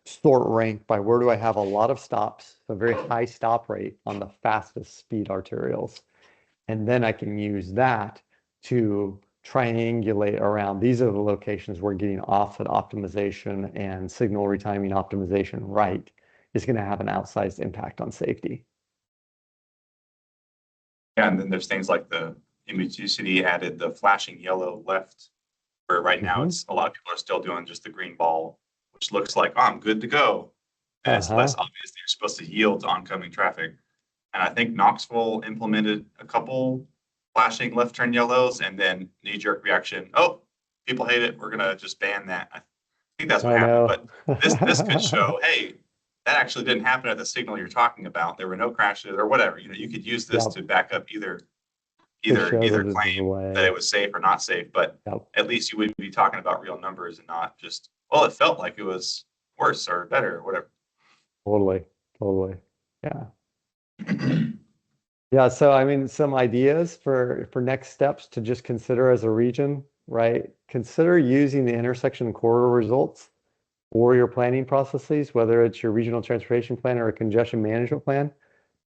sort rank by where do I have a lot of stops, a very high stop rate on the fastest speed arterials. And then I can use that to triangulate around. These are the locations where getting offset optimization and signal retiming optimization right is going to have an outsized impact on safety. Yeah, and then there's things like the MHUCD added the flashing yellow left, where right now it's a lot of people are still doing just the green ball, which looks like, oh, I'm good to go. And it's less obvious that you're supposed to yield to oncoming traffic. And I think Knoxville implemented a couple flashing left turn yellows and then knee-jerk reaction. Oh, people hate it. We're gonna just ban that. I think that's what happened. But this could show, hey, that actually didn't happen at the signal you're talking about. There were no crashes or whatever. You know, you could use this to back up either claim that it was safe or not safe. But at least you would be talking about real numbers and not just, well, it felt like it was worse or better or whatever. Totally. Yeah. Yeah, so I mean, some ideas for next steps to just consider as a region, right? Consider using the intersection corridor results for your planning processes, whether it's your regional transportation plan or a congestion management plan.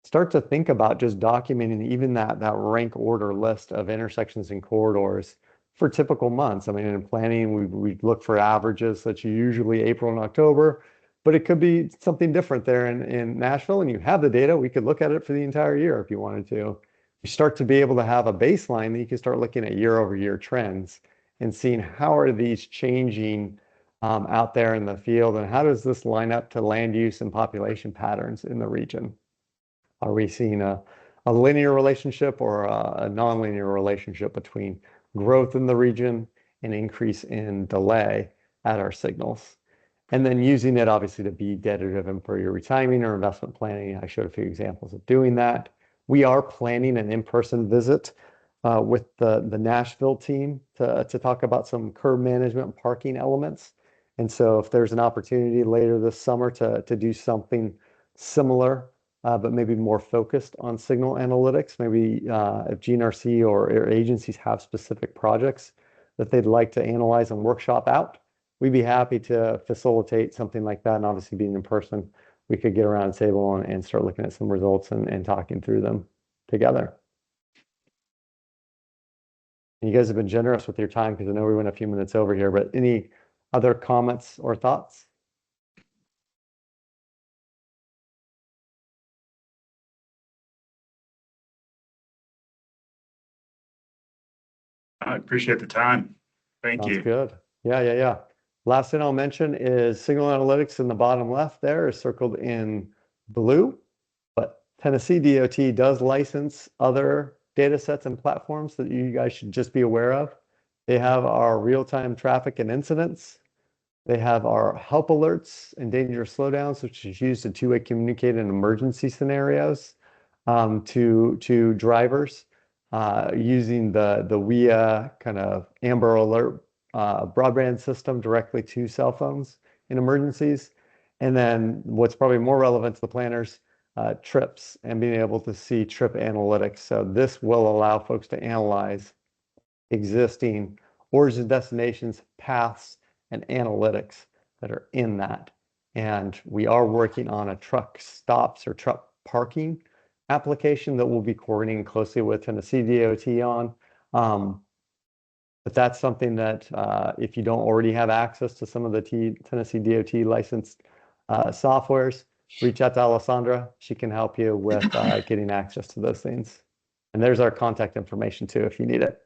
Start to think about just documenting even that rank order list of intersections and corridors for typical months. I mean, in planning, we look for averages that's usually April and October, but it could be something different there in Nashville, and you have the data. We could look at it for the entire year if you wanted to. You start to be able to have a baseline that you can start looking at year-over-year trends and seeing how are these changing out there in the field, and how does this line up to land use and population patterns in the region? Are we seeing a linear relationship or a nonlinear relationship between growth in the region and increase in delay at our signals? And then using it obviously to be data-driven for your retiming or investment planning. I showed a few examples of doing that. We are planning an in-person visit with the Nashville team to talk about some curb management and parking elements. And so if there's an opportunity later this summer to do something similar, but maybe more focused on signal analytics, maybe if GNRC or agencies have specific projects that they'd like to analyze and workshop out, we'd be happy to facilitate something like that. And obviously being in person, we could get around the table and start looking at some results and talking through them together. And you guys have been generous with your time because I know we went a few minutes over here, but any other comments or thoughts? I appreciate the time. Thank you. Sounds good. Yeah. Last thing I'll mention is signal analytics in the bottom left there is circled in blue, but Tennessee DOT does license other data sets and platforms that you guys should just be aware of. They have our real-time traffic and incidents. They have our help alerts and dangerous slowdowns, which is used to two-way communicate in emergency scenarios to drivers using the WIA kind of Amber Alert broadband system directly to cell phones in emergencies. And then what's probably more relevant to the planners, trips and being able to see trip analytics. So this will allow folks to analyze existing origin destinations, paths, and analytics that are in that. And we are working on a truck stops or truck parking application that we'll be coordinating closely with Tennessee DOT on. But that's something that if you don't already have access to some of the Tennessee DOT licensed softwares, reach out to Alessandra. She can help you with getting access to those things. And there's our contact information too if you need it.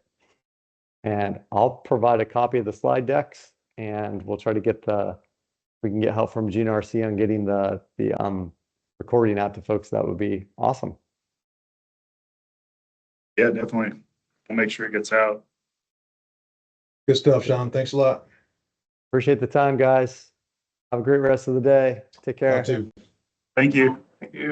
And I'll provide a copy of the slide decks, and we'll try to get we can get help from GNRC on getting the recording out to folks. That would be awesome. Yeah, definitely. We'll make sure it gets out. Good stuff, Sean. Thanks a lot. Appreciate the time, guys. Have a great rest of the day. Take care. You too. Thank you. Thank you.